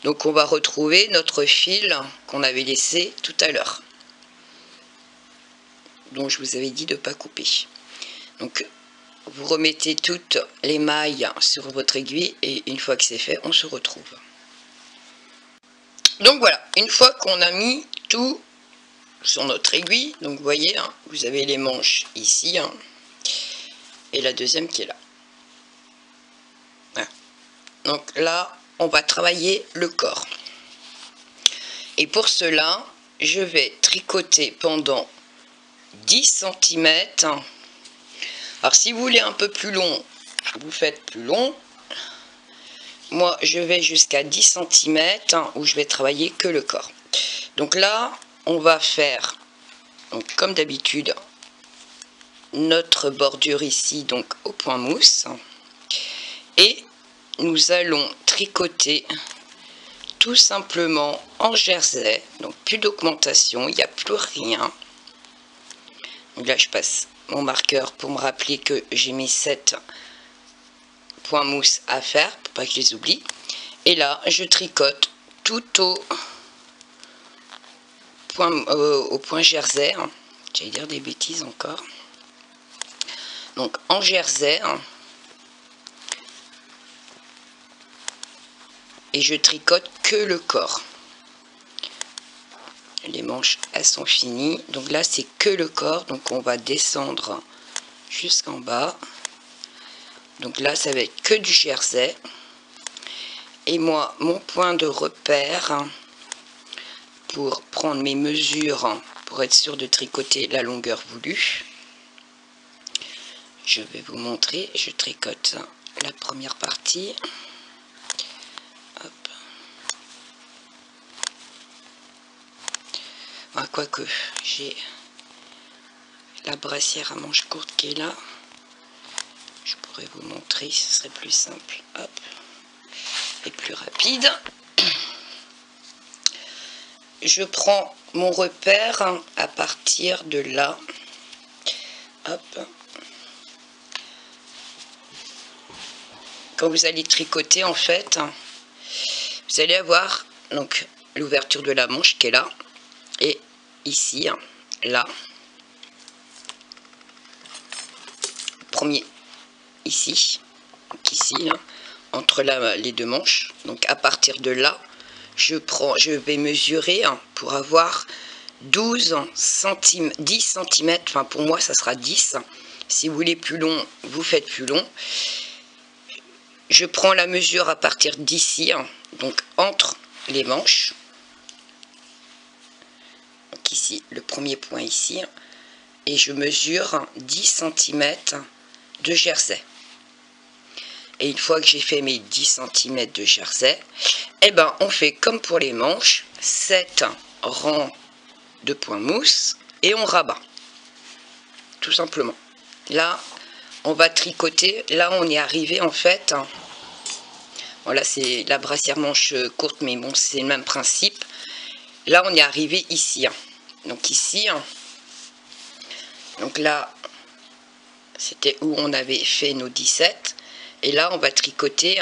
Donc on va retrouver notre fil qu'on avait laissé tout à l'heure, dont je vous avais dit de ne pas couper. Donc vous remettez toutes les mailles sur votre aiguille et une fois que c'est fait, on se retrouve. Donc voilà, une fois qu'on a mis tout sur notre aiguille, donc vous voyez, hein, vous avez les manches ici, hein, et la deuxième qui est là. Voilà. Donc là, on va travailler le corps. Et pour cela, je vais tricoter pendant 10 cm. Alors si vous voulez un peu plus long, vous faites plus long. Moi, je vais jusqu'à 10 cm où je vais travailler que le corps. Donc là, on va faire, donc, comme d'habitude, notre bordure ici, donc au point mousse. Et nous allons tricoter tout simplement en jersey, donc plus d'augmentation, il n'y a plus rien. Donc là je passe mon marqueur pour me rappeler que j'ai mis 7 points mousse à faire pour pas que je les oublie. Et là je tricote tout au point jersey, hein. J'allais dire des bêtises encore. Donc en jersey, hein. Et je tricote que le corps. Les manches, elles sont finies. Donc là, c'est que le corps. Donc on va descendre jusqu'en bas. Donc là, ça va être que du jersey. Et moi, mon point de repère pour prendre mes mesures, pour être sûr de tricoter la longueur voulue, je vais vous montrer. Je tricote la première partie. Hop. Quoique j'ai la brassière à manches courtes qui est là, je pourrais vous montrer, ce serait plus simple, hop, et plus rapide. Je prends mon repère à partir de là, hop. Quand vous allez tricoter, en fait, vous allez avoir donc l'ouverture de la manche qui est là, et ici, là, premier ici, donc ici, là, entre les deux manches. Donc à partir de là, je vais mesurer pour avoir 10 cm, enfin pour moi ça sera 10. Si vous voulez plus long, vous faites plus long. Je prends la mesure à partir d'ici, donc entre les manches. Donc ici, le premier point ici, et je mesure 10 cm de jersey. Et une fois que j'ai fait mes 10 cm de jersey, eh ben on fait comme pour les manches, 7 rangs de points mousse et on rabat. Tout simplement. Là, on va tricoter. Là, on est arrivé en fait. Voilà, c'est la brassière manche courte, mais bon, c'est le même principe. Là, on est arrivé ici. Donc ici, donc là, c'était où on avait fait nos 17. Et là, on va tricoter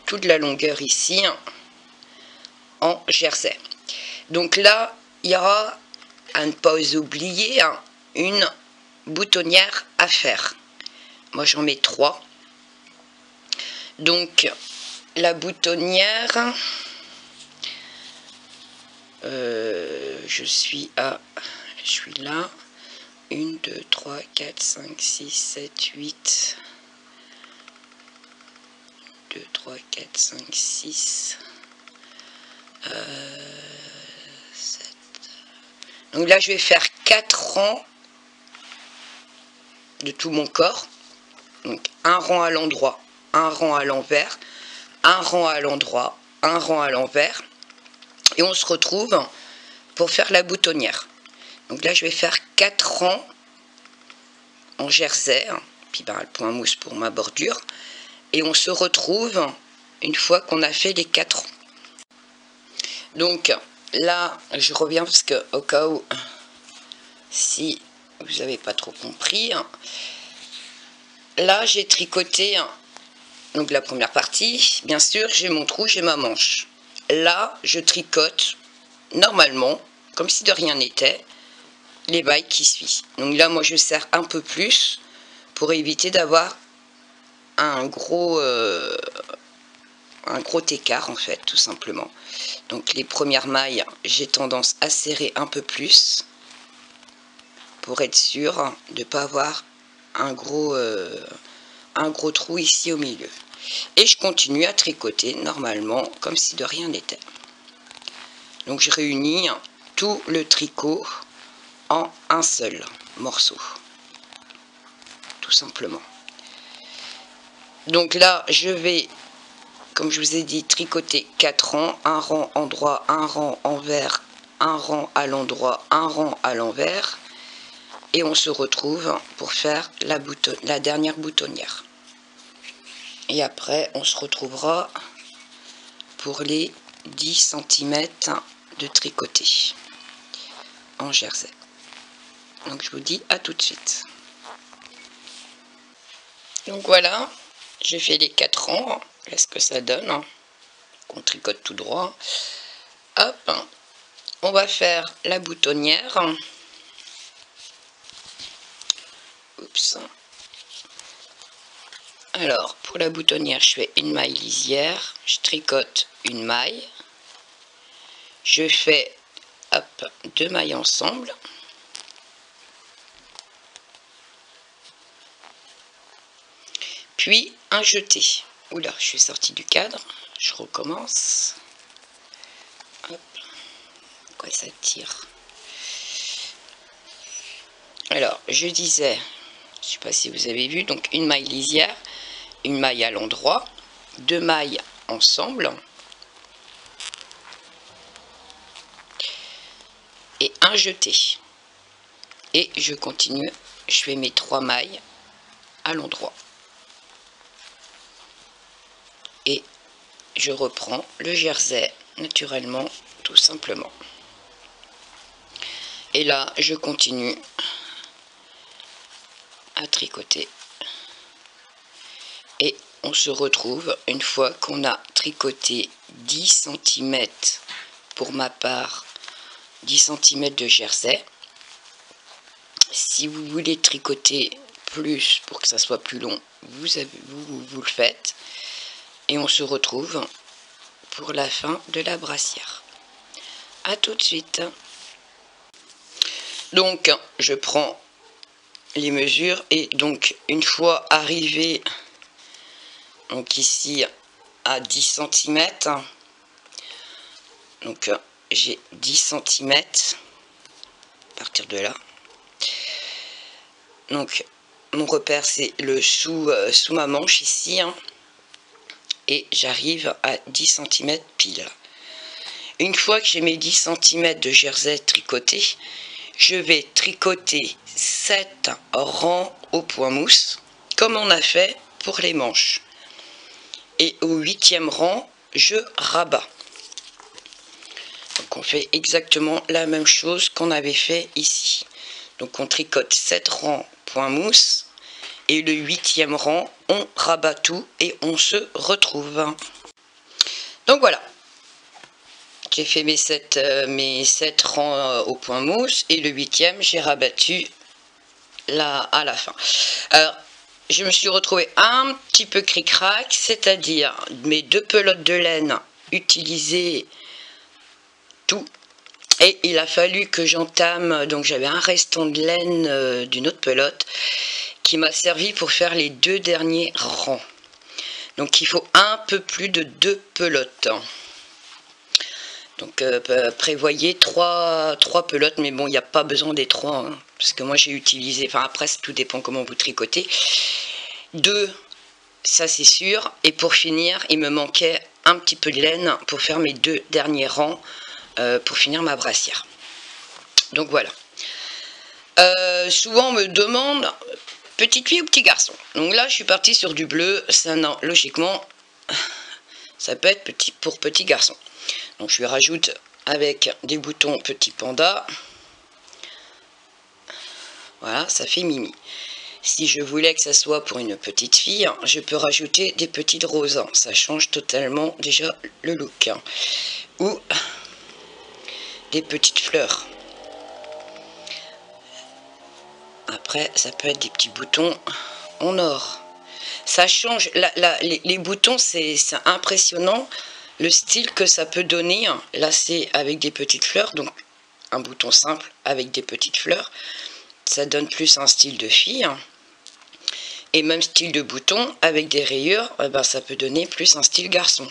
toute la longueur ici en jersey. Donc là, il y aura, à ne pas oublier, une boutonnière à faire. Moi, j'en mets 3. Donc, la boutonnière, je suis là. 1, 2, 3, 4, 5, 6, 7, 8. 2, 3, 4, 5, 6. 7. Donc là, je vais faire 4 rangs de tout mon corps. Donc, un rang à l'endroit, un rang à l'envers, un rang à l'endroit, un rang à l'envers. Et on se retrouve pour faire la boutonnière. Donc là, je vais faire 4 rangs en jersey. Puis ben, le point mousse pour ma bordure. Et on se retrouve une fois qu'on a fait les 4 rangs. Donc là, je reviens parce que au cas où, si vous n'avez pas trop compris, là j'ai tricoté Donc la première partie, bien sûr, j'ai mon trou, j'ai ma manche. Là, je tricote normalement, comme si de rien n'était, les mailles qui suivent. Donc là, moi, je serre un peu plus pour éviter d'avoir un gros écart, en fait, tout simplement. Donc les premières mailles, j'ai tendance à serrer un peu plus pour être sûr de ne pas avoir un gros trou ici au milieu. Et je continue à tricoter normalement comme si de rien n'était. Donc je réunis tout le tricot en un seul morceau, tout simplement. Donc là je vais, comme je vous ai dit, tricoter 4 rangs, un rang endroit, un rang envers, un rang à l'endroit, un rang à l'envers, et on se retrouve pour faire la dernière boutonnière. Et après on se retrouvera pour les 10 cm de tricoté en jersey. Donc je vous dis à tout de suite. Donc voilà, j'ai fait les 4 rangs. Qu'est-ce que ça donne? On tricote tout droit. Hop, on va faire la boutonnière. Oups. Alors pour la boutonnière, je fais une maille lisière, je tricote une maille, je fais hop 2 mailles ensemble. Puis un jeté. Oula, je suis sortie du cadre, je recommence. Hop. Pourquoi ça tire? Alors, je disais, je ne sais pas si vous avez vu, donc une maille lisière, une maille à l'endroit, 2 mailles ensemble et un jeté. Et je continue, je fais mes 3 mailles à l'endroit. Et je reprends le jersey naturellement, tout simplement. Et là, je continue à tricoter. Et on se retrouve une fois qu'on a tricoté 10 cm pour ma part, 10 cm de jersey. Si vous voulez tricoter plus pour que ça soit plus long, vous le faites. Et on se retrouve pour la fin de la brassière. A tout de suite. Donc je prends les mesures et donc une fois arrivé donc ici à 10 cm, donc j'ai 10 cm à partir de là. Donc mon repère c'est le sous ma manche ici, hein, et j'arrive à 10 cm pile. Une fois que j'ai mes 10 cm de jersey tricoté, je vais tricoter 7 rangs au point mousse, comme on a fait pour les manches. Et au 8e rang, je rabats. Donc on fait exactement la même chose qu'on avait fait ici. Donc on tricote 7 rangs point mousse, et le 8e rang, on rabat tout et on se retrouve. Donc voilà. J'ai fait mes 7 rangs au point mousse et le 8e j'ai rabattu là à la fin. Alors je me suis retrouvée un petit peu cric-crac, c'est-à-dire mes 2 pelotes de laine utilisées tout, et il a fallu que j'entame, donc j'avais un restant de laine d'une autre pelote qui m'a servi pour faire les 2 derniers rangs. Donc il faut un peu plus de 2 pelotes. Donc prévoyez 3 pelotes, mais bon, il n'y a pas besoin des 3, hein, parce que moi j'ai utilisé, enfin après tout dépend comment vous tricotez. 2, ça c'est sûr, et pour finir, il me manquait un petit peu de laine pour faire mes 2 derniers rangs, pour finir ma brassière. Donc voilà. Souvent on me demande, petite fille ou petit garçon? Donc là je suis partie sur du bleu, ça non, logiquement, ça peut être pour petit garçon. Donc je lui rajoute avec des boutons petit panda. Voilà, ça fait mimi. Si je voulais que ça soit pour une petite fille, je peux rajouter des petites roses. Ça change totalement déjà le look. Ou des petites fleurs. Après, ça peut être des petits boutons en or. Ça change. Les boutons, c'est impressionnant. Le style que ça peut donner. Là, c'est avec des petites fleurs. Donc, un bouton simple avec des petites fleurs. Ça donne plus un style de fille. Et même style de bouton avec des rayures, ben, ça peut donner plus un style garçon.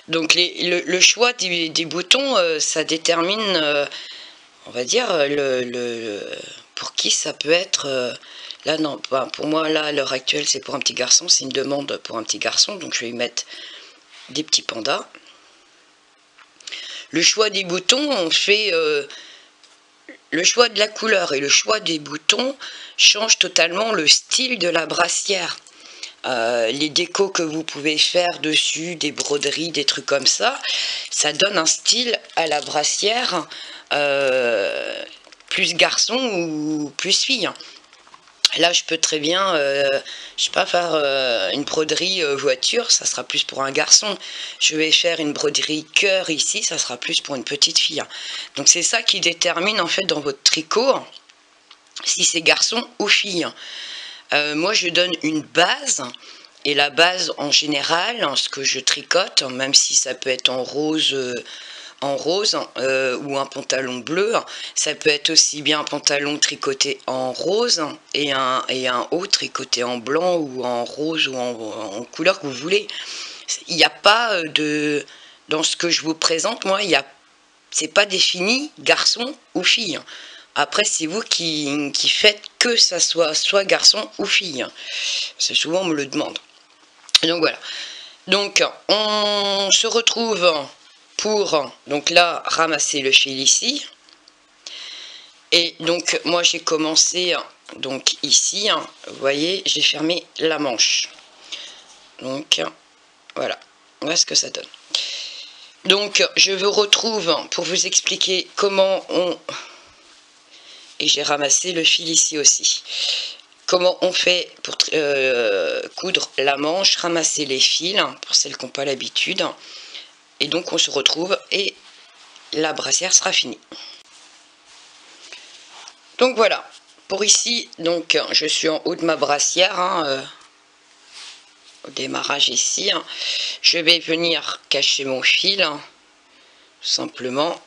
Donc le choix des boutons, ça détermine, on va dire, pour qui ça peut être. Là, non, ben, pour moi, là, à l'heure actuelle, c'est pour un petit garçon. C'est une demande pour un petit garçon. Donc je vais y mettre des petits pandas. Le choix des boutons, on fait... le choix de la couleur et le choix des boutons change totalement le style de la brassière. Les décos que vous pouvez faire dessus, des broderies, des trucs comme ça, ça donne un style à la brassière plus garçon ou plus fille. Là, je peux très bien, je sais pas, faire une broderie voiture, ça sera plus pour un garçon. Je vais faire une broderie cœur ici, ça sera plus pour une petite fille. Donc c'est ça qui détermine en fait dans votre tricot si c'est garçon ou fille. Moi, je donne une base. Et la base, en général, ce que je tricote, même si ça peut être en rose ou un pantalon bleu, ça peut être aussi bien un pantalon tricoté en rose et un haut tricoté en blanc ou en rose ou en couleur que vous voulez. Il n'y a pas de... Dans ce que je vous présente, moi, c'est pas défini garçon ou fille. Après, c'est vous qui faites que ça soit garçon ou fille. C'est souvent, on me le demande. Donc voilà. Donc, on se retrouve pour, donc là, ramasser le fil ici. Et donc, moi, j'ai commencé, donc ici, vous voyez, j'ai fermé la manche. Donc, voilà. Voilà ce que ça donne. Donc, je vous retrouve pour vous expliquer comment on... Et j'ai ramassé le fil ici aussi. Comment on fait pour coudre la manche, ramasser les fils, pour celles qui n'ont pas l'habitude. Et donc on se retrouve et la brassière sera finie. Donc voilà, pour ici, donc je suis en haut de ma brassière, au démarrage ici. Je vais venir cacher mon fil, tout simplement,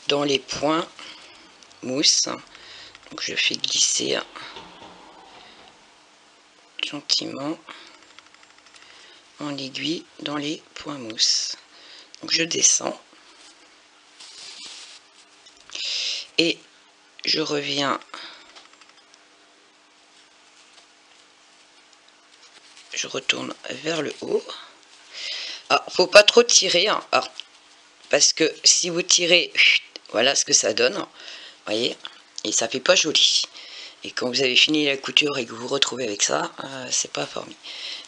dans les points mousse. Donc je fais glisser gentiment en aiguille dans les points mousse. Donc je descends et je reviens, je retourne vers le haut. Alors, faut pas trop tirer, hein. Alors, parce que si vous tirez, voilà ce que ça donne, voyez, et ça fait pas joli. Et quand vous avez fini la couture et que vous vous retrouvez avec ça, c'est pas formidable.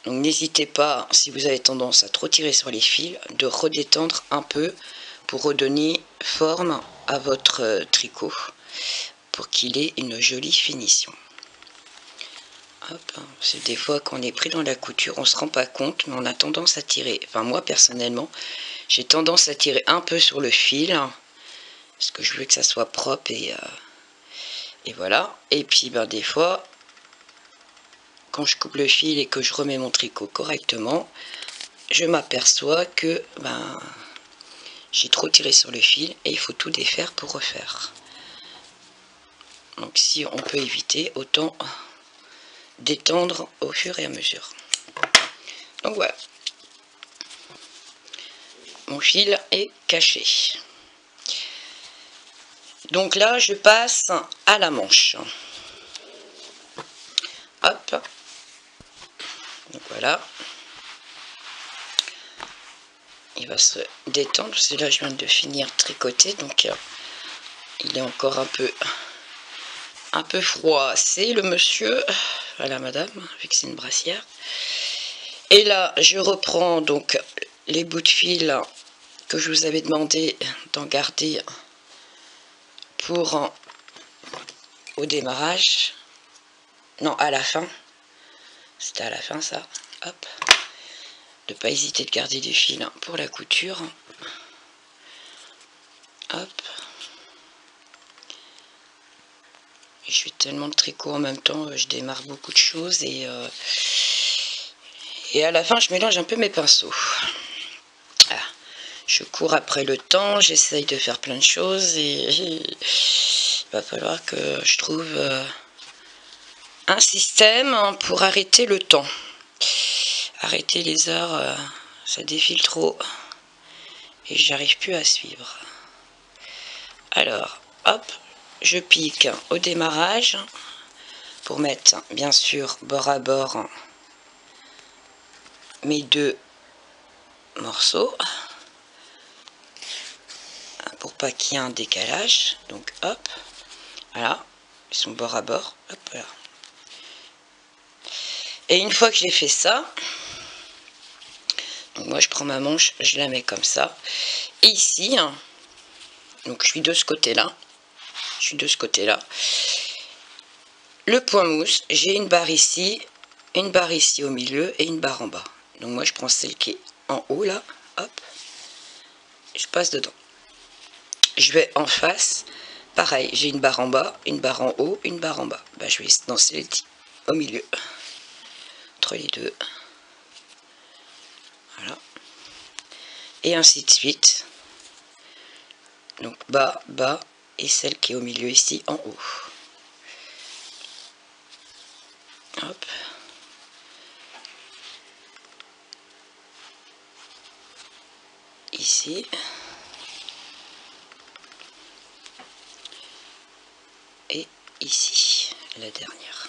Donc n'hésitez pas, si vous avez tendance à trop tirer sur les fils, de redétendre un peu pour redonner forme à votre tricot, pour qu'il ait une jolie finition. Hop, c'est des fois qu'on est pris dans la couture, on se rend pas compte, mais on a tendance à tirer. Enfin moi personnellement, j'ai tendance à tirer un peu sur le fil, parce que je veux que ça soit propre et voilà. Et puis ben, des fois, quand je coupe le fil et que je remets mon tricot correctement, je m'aperçois que ben, j'ai trop tiré sur le fil et il faut tout défaire pour refaire. Donc si on peut éviter, autant détendre au fur et à mesure. Donc voilà. Mon fil est caché. Donc là, je passe à la manche. Hop. Donc voilà. Il va se détendre, parce que là, je viens de finir de tricoter, donc il est encore un peu froissé, le monsieur. Voilà, madame, vu que c'est une brassière. Et là, je reprends donc les bouts de fil que je vous avais demandé d'en garder pour au démarrage, non à la fin, c'était à la fin ça, hop, de pas hésiter de garder du fil hein, pour la couture, hop. Je fais tellement de tricot en même temps, je démarre beaucoup de choses et à la fin je mélange un peu mes pinceaux. Ah, je cours après le temps, j'essaye de faire plein de choses et il va falloir que je trouve un système pour arrêter le temps. Arrêter les heures, ça défile trop et j'arrive plus à suivre. Alors, hop, je pique au démarrage pour mettre bien sûr bord à bord mes deux morceaux pour pas qu'il y ait un décalage. Donc hop, voilà, ils sont bord à bord. Hop, voilà. Et une fois que j'ai fait ça, donc moi je prends ma manche, je la mets comme ça. Et ici, donc je suis de ce côté-là. Je suis de ce côté-là. Le point mousse, j'ai une barre ici au milieu et une barre en bas. Donc moi je prends celle qui est en haut là, hop, je passe dedans. Je vais en face, pareil, j'ai une barre en bas, une barre en haut, une barre en bas. Bah, je vais dans celle-ci au milieu, entre les deux. Voilà. Et ainsi de suite. Donc bas, bas, et celle qui est au milieu ici en haut. Hop. Ici. Et ici, la dernière.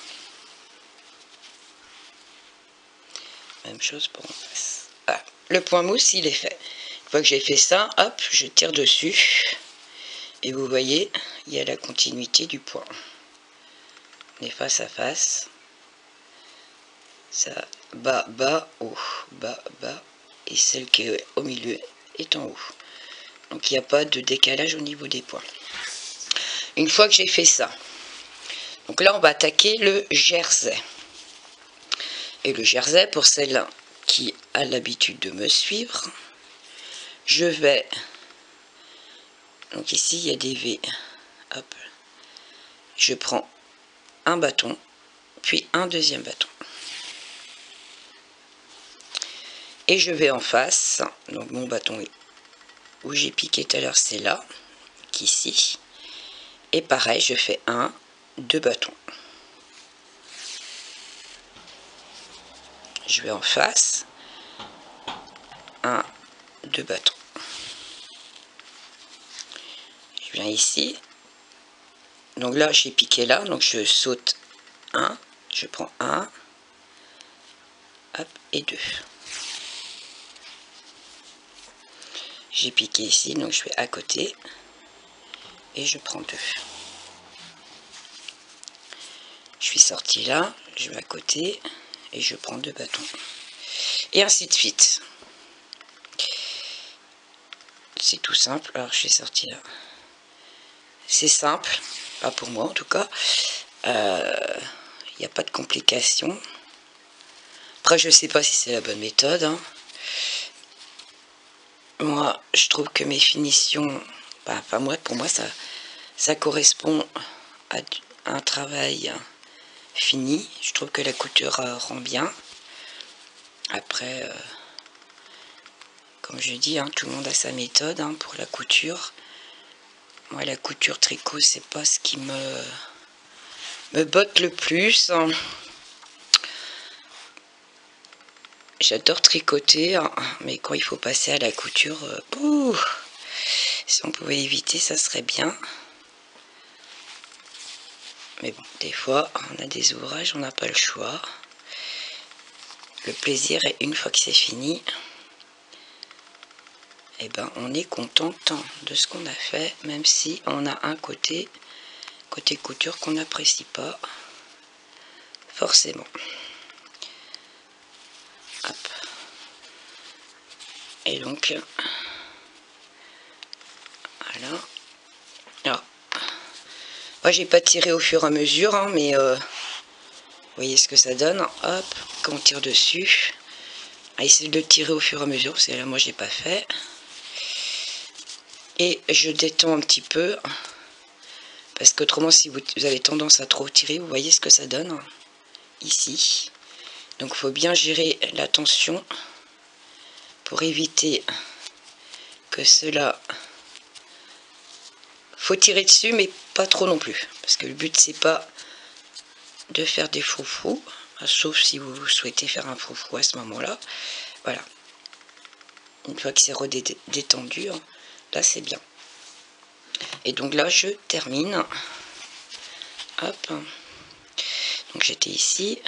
Même chose pour en face. Ah, le point mousse, il est fait. Une fois que j'ai fait ça, hop, je tire dessus. Et vous voyez, il y a la continuité du point. On est face à face. Ça, bas, bas, haut, bas, bas. Et celle qui est au milieu est en haut. Donc il n'y a pas de décalage au niveau des points. Une fois que j'ai fait ça, donc là on va attaquer le jersey. Et le jersey, pour celle qui a l'habitude de me suivre, je vais, donc ici il y a des V, hop, je prends un bâton, puis un deuxième bâton. Et je vais en face, donc mon bâton où j'ai piqué tout à l'heure c'est là, qu'ici. Et pareil, je fais un, deux bâtons. Je vais en face, un, deux bâtons. Je viens ici, donc là j'ai piqué là, donc je saute un, je prends un, hop, et deux. J'ai piqué ici, donc je vais à côté, et je prends deux. Je suis sorti là, je vais à côté, et je prends deux bâtons. Et ainsi de suite. C'est tout simple, alors je suis sorti là. C'est simple, pas pour moi en tout cas. Il n'y a pas de complications. Après, je sais pas si c'est la bonne méthode. Hein. Moi, je trouve que mes finitions, pas moi, pour moi, ça correspond à un travail fini. Je trouve que la couture rend bien. Après, comme je dis, hein, tout le monde a sa méthode hein, pour la couture. Moi, la couture tricot, c'est pas ce qui me botte le plus. Hein. J'adore tricoter, hein, mais quand il faut passer à la couture, si on pouvait éviter, ça serait bien. Mais bon, des fois, on a des ouvrages, on n'a pas le choix. Le plaisir est une fois que c'est fini, eh ben, on est content de ce qu'on a fait, même si on a un côté couture qu'on n'apprécie pas forcément. Hop. Et donc, voilà. Alors, Moi j'ai pas tiré au fur et à mesure, hein, mais vous voyez ce que ça donne. Hop, quand on tire dessus, essayez de le tirer au fur et à mesure, parce que là moi j'ai pas fait. Et je détends un petit peu, parce qu'autrement si vous avez tendance à trop tirer, vous voyez ce que ça donne ici. Donc il faut bien gérer la tension pour éviter que cela... Faut tirer dessus mais pas trop non plus, parce que le but c'est pas de faire des froufrous, sauf si vous souhaitez faire un froufrou à ce moment là. Voilà, une fois que c'est redétendu, là c'est bien. Et donc là je termine. Hop, donc j'étais ici,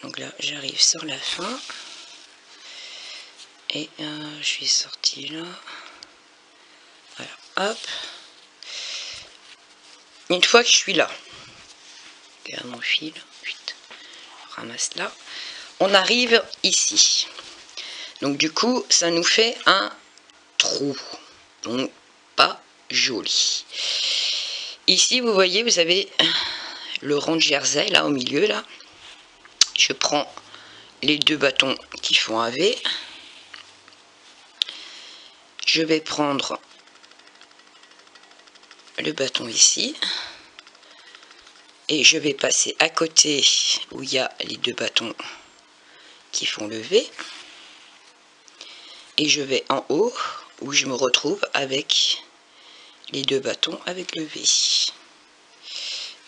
donc là j'arrive sur la fin et je suis sortie là. Voilà, hop. Une fois que je suis là, regarde mon fil, vite, ramasse là. On arrive ici. Donc du coup, ça nous fait un trou. Donc pas joli. Ici, vous voyez, vous avez le rond de jersey là au milieu là. Je prends les deux bâtons qui font un V. Je vais prendre le bâton ici. Et je vais passer à côté où il y a les deux bâtons qui font le V. Et je vais en haut où je me retrouve avec les deux bâtons avec le V.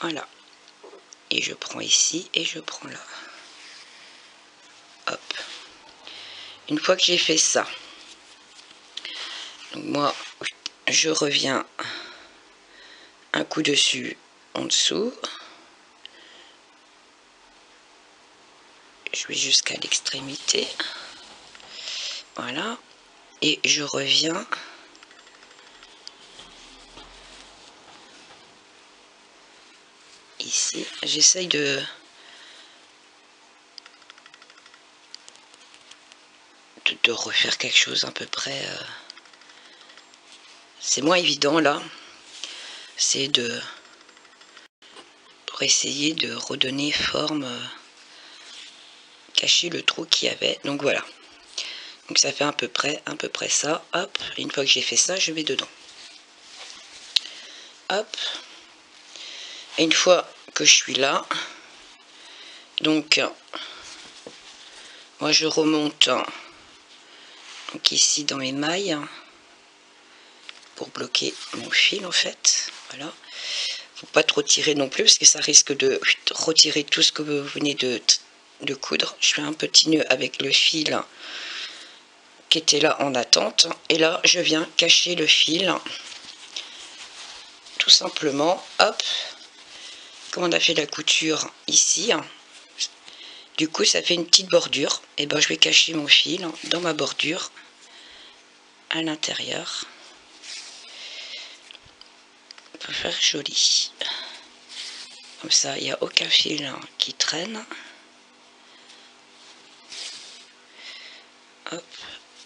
Voilà. Et je prends ici et je prends là. Hop. Une fois que j'ai fait ça, donc moi je reviens un coup dessus en dessous. Je vais jusqu'à l'extrémité. Voilà. Et je reviens ici. J'essaye de refaire quelque chose à peu près. C'est moins évident là. C'est pour essayer de redonner forme, cacher le trou qu'il y avait. Donc voilà. Donc ça fait à peu près ça. Hop. Et une fois que j'ai fait ça, je vais dedans. Hop. Et une fois que je suis là, donc moi je remonte donc ici dans mes mailles pour bloquer mon fil en fait. Voilà. Faut pas trop tirer non plus parce que ça risque de retirer tout ce que vous venez de coudre. Je fais un petit nœud avec le fil qui était là en attente et là je viens cacher le fil tout simplement. Hop, comme on a fait la couture ici, du coup ça fait une petite bordure. Et ben je vais cacher mon fil dans ma bordure à l'intérieur pour faire joli. Comme ça il n'y a aucun fil qui traîne. Hop,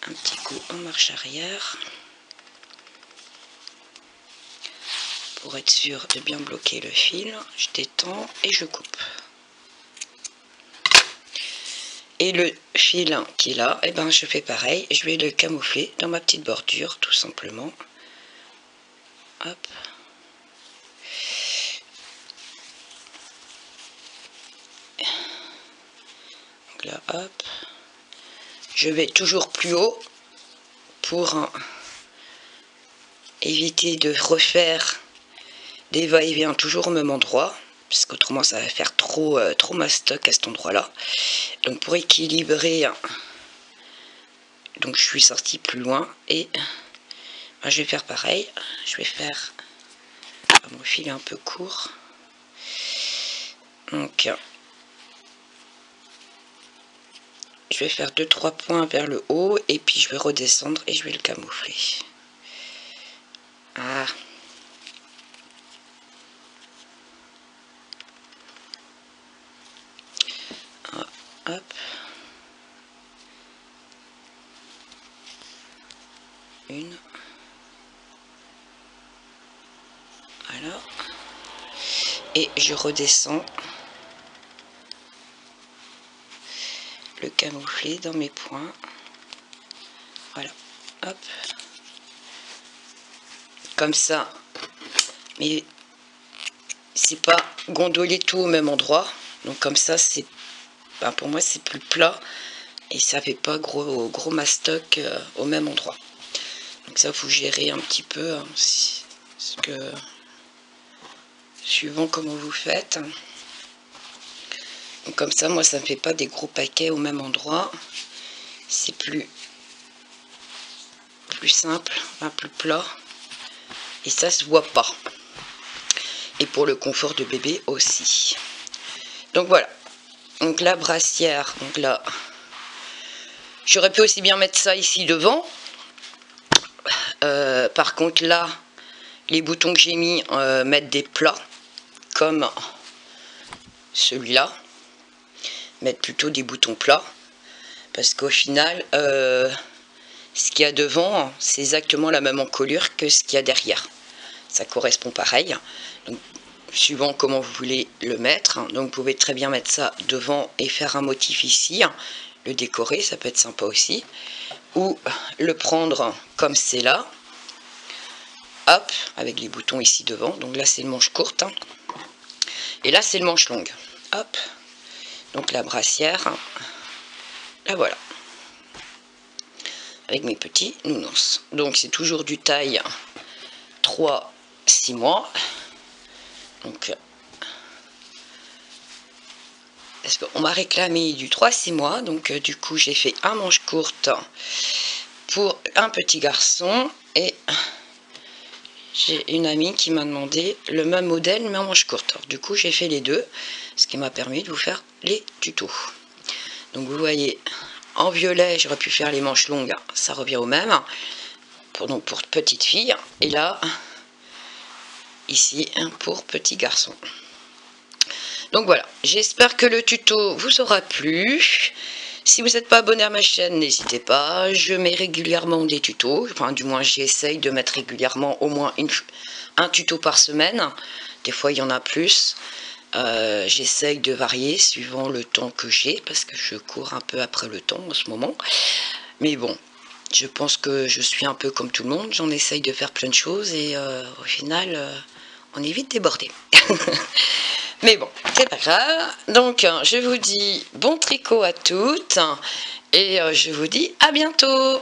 un petit coup en marche arrière pour être sûr de bien bloquer le fil. Je détends et je coupe. Et le fil qui est là, et ben je fais pareil, je vais le camoufler dans ma petite bordure tout simplement. Hop. Donc là, hop. Je vais toujours plus haut pour éviter de refaire des va-et-vient toujours au même endroit, parce qu'autrement ça va faire trop mastoc à cet endroit là. Donc pour équilibrer, donc je suis sortie plus loin et je vais faire pareil. Je vais faire, mon fil est un peu court, donc je vais faire 2-3 points vers le haut et puis je vais redescendre et je vais le camoufler. Ah. Hop. Une. Voilà. Et je redescends le camouflé dans mes points. Voilà, hop. Comme ça, mais c'est pas gondoler tout au même endroit. Donc comme ça, c'est, ben pour moi, c'est plus plat. Et ça fait pas gros mastoc au même endroit. Donc ça, faut gérer un petit peu. Hein, parce que, suivant comment vous faites. Donc comme ça, moi, ça ne fait pas des gros paquets au même endroit. C'est plus simple, enfin, plus plat. Et ça se voit pas. Et pour le confort de bébé aussi. Donc voilà. Donc la brassière, donc là, j'aurais pu aussi bien mettre ça ici devant. Par contre là, les boutons que j'ai mis mettent des plats, comme celui-là. Mettre plutôt des boutons plats. Parce qu'au final, ce qu'il y a devant, c'est exactement la même encolure que ce qu'il y a derrière. Ça correspond pareil. Donc, suivant comment vous voulez le mettre. Donc vous pouvez très bien mettre ça devant et faire un motif ici. Le décorer, ça peut être sympa aussi. Ou le prendre comme c'est là. Hop, avec les boutons ici devant. Donc là c'est le manche courte. Et là c'est le manche longue. Hop. Donc la brassière. La voilà. Avec mes petits nounours. Donc c'est toujours du taille 3-6 mois. Donc, parce qu'on m'a réclamé du 3-6 mois, donc du coup j'ai fait un manche courte pour un petit garçon et j'ai une amie qui m'a demandé le même modèle mais en manche courte. Alors, du coup j'ai fait les deux, ce qui m'a permis de vous faire les tutos. Donc vous voyez, en violet j'aurais pu faire les manches longues, ça revient au même, donc pour petite fille, et là ici pour petit garçon. Donc voilà, j'espère que le tuto vous aura plu. Si vous n'êtes pas abonné à ma chaîne, n'hésitez pas. Je mets régulièrement des tutos. Enfin, du moins, j'essaye de mettre régulièrement au moins un tuto par semaine. Des fois, il y en a plus. J'essaye de varier suivant le temps que j'ai, parce que je cours un peu après le temps en ce moment. Mais bon, je pense que je suis un peu comme tout le monde. J'en essaye de faire plein de choses et au final, on est vite débordé. Mais bon, c'est pas grave. Donc, je vous dis bon tricot à toutes et je vous dis à bientôt.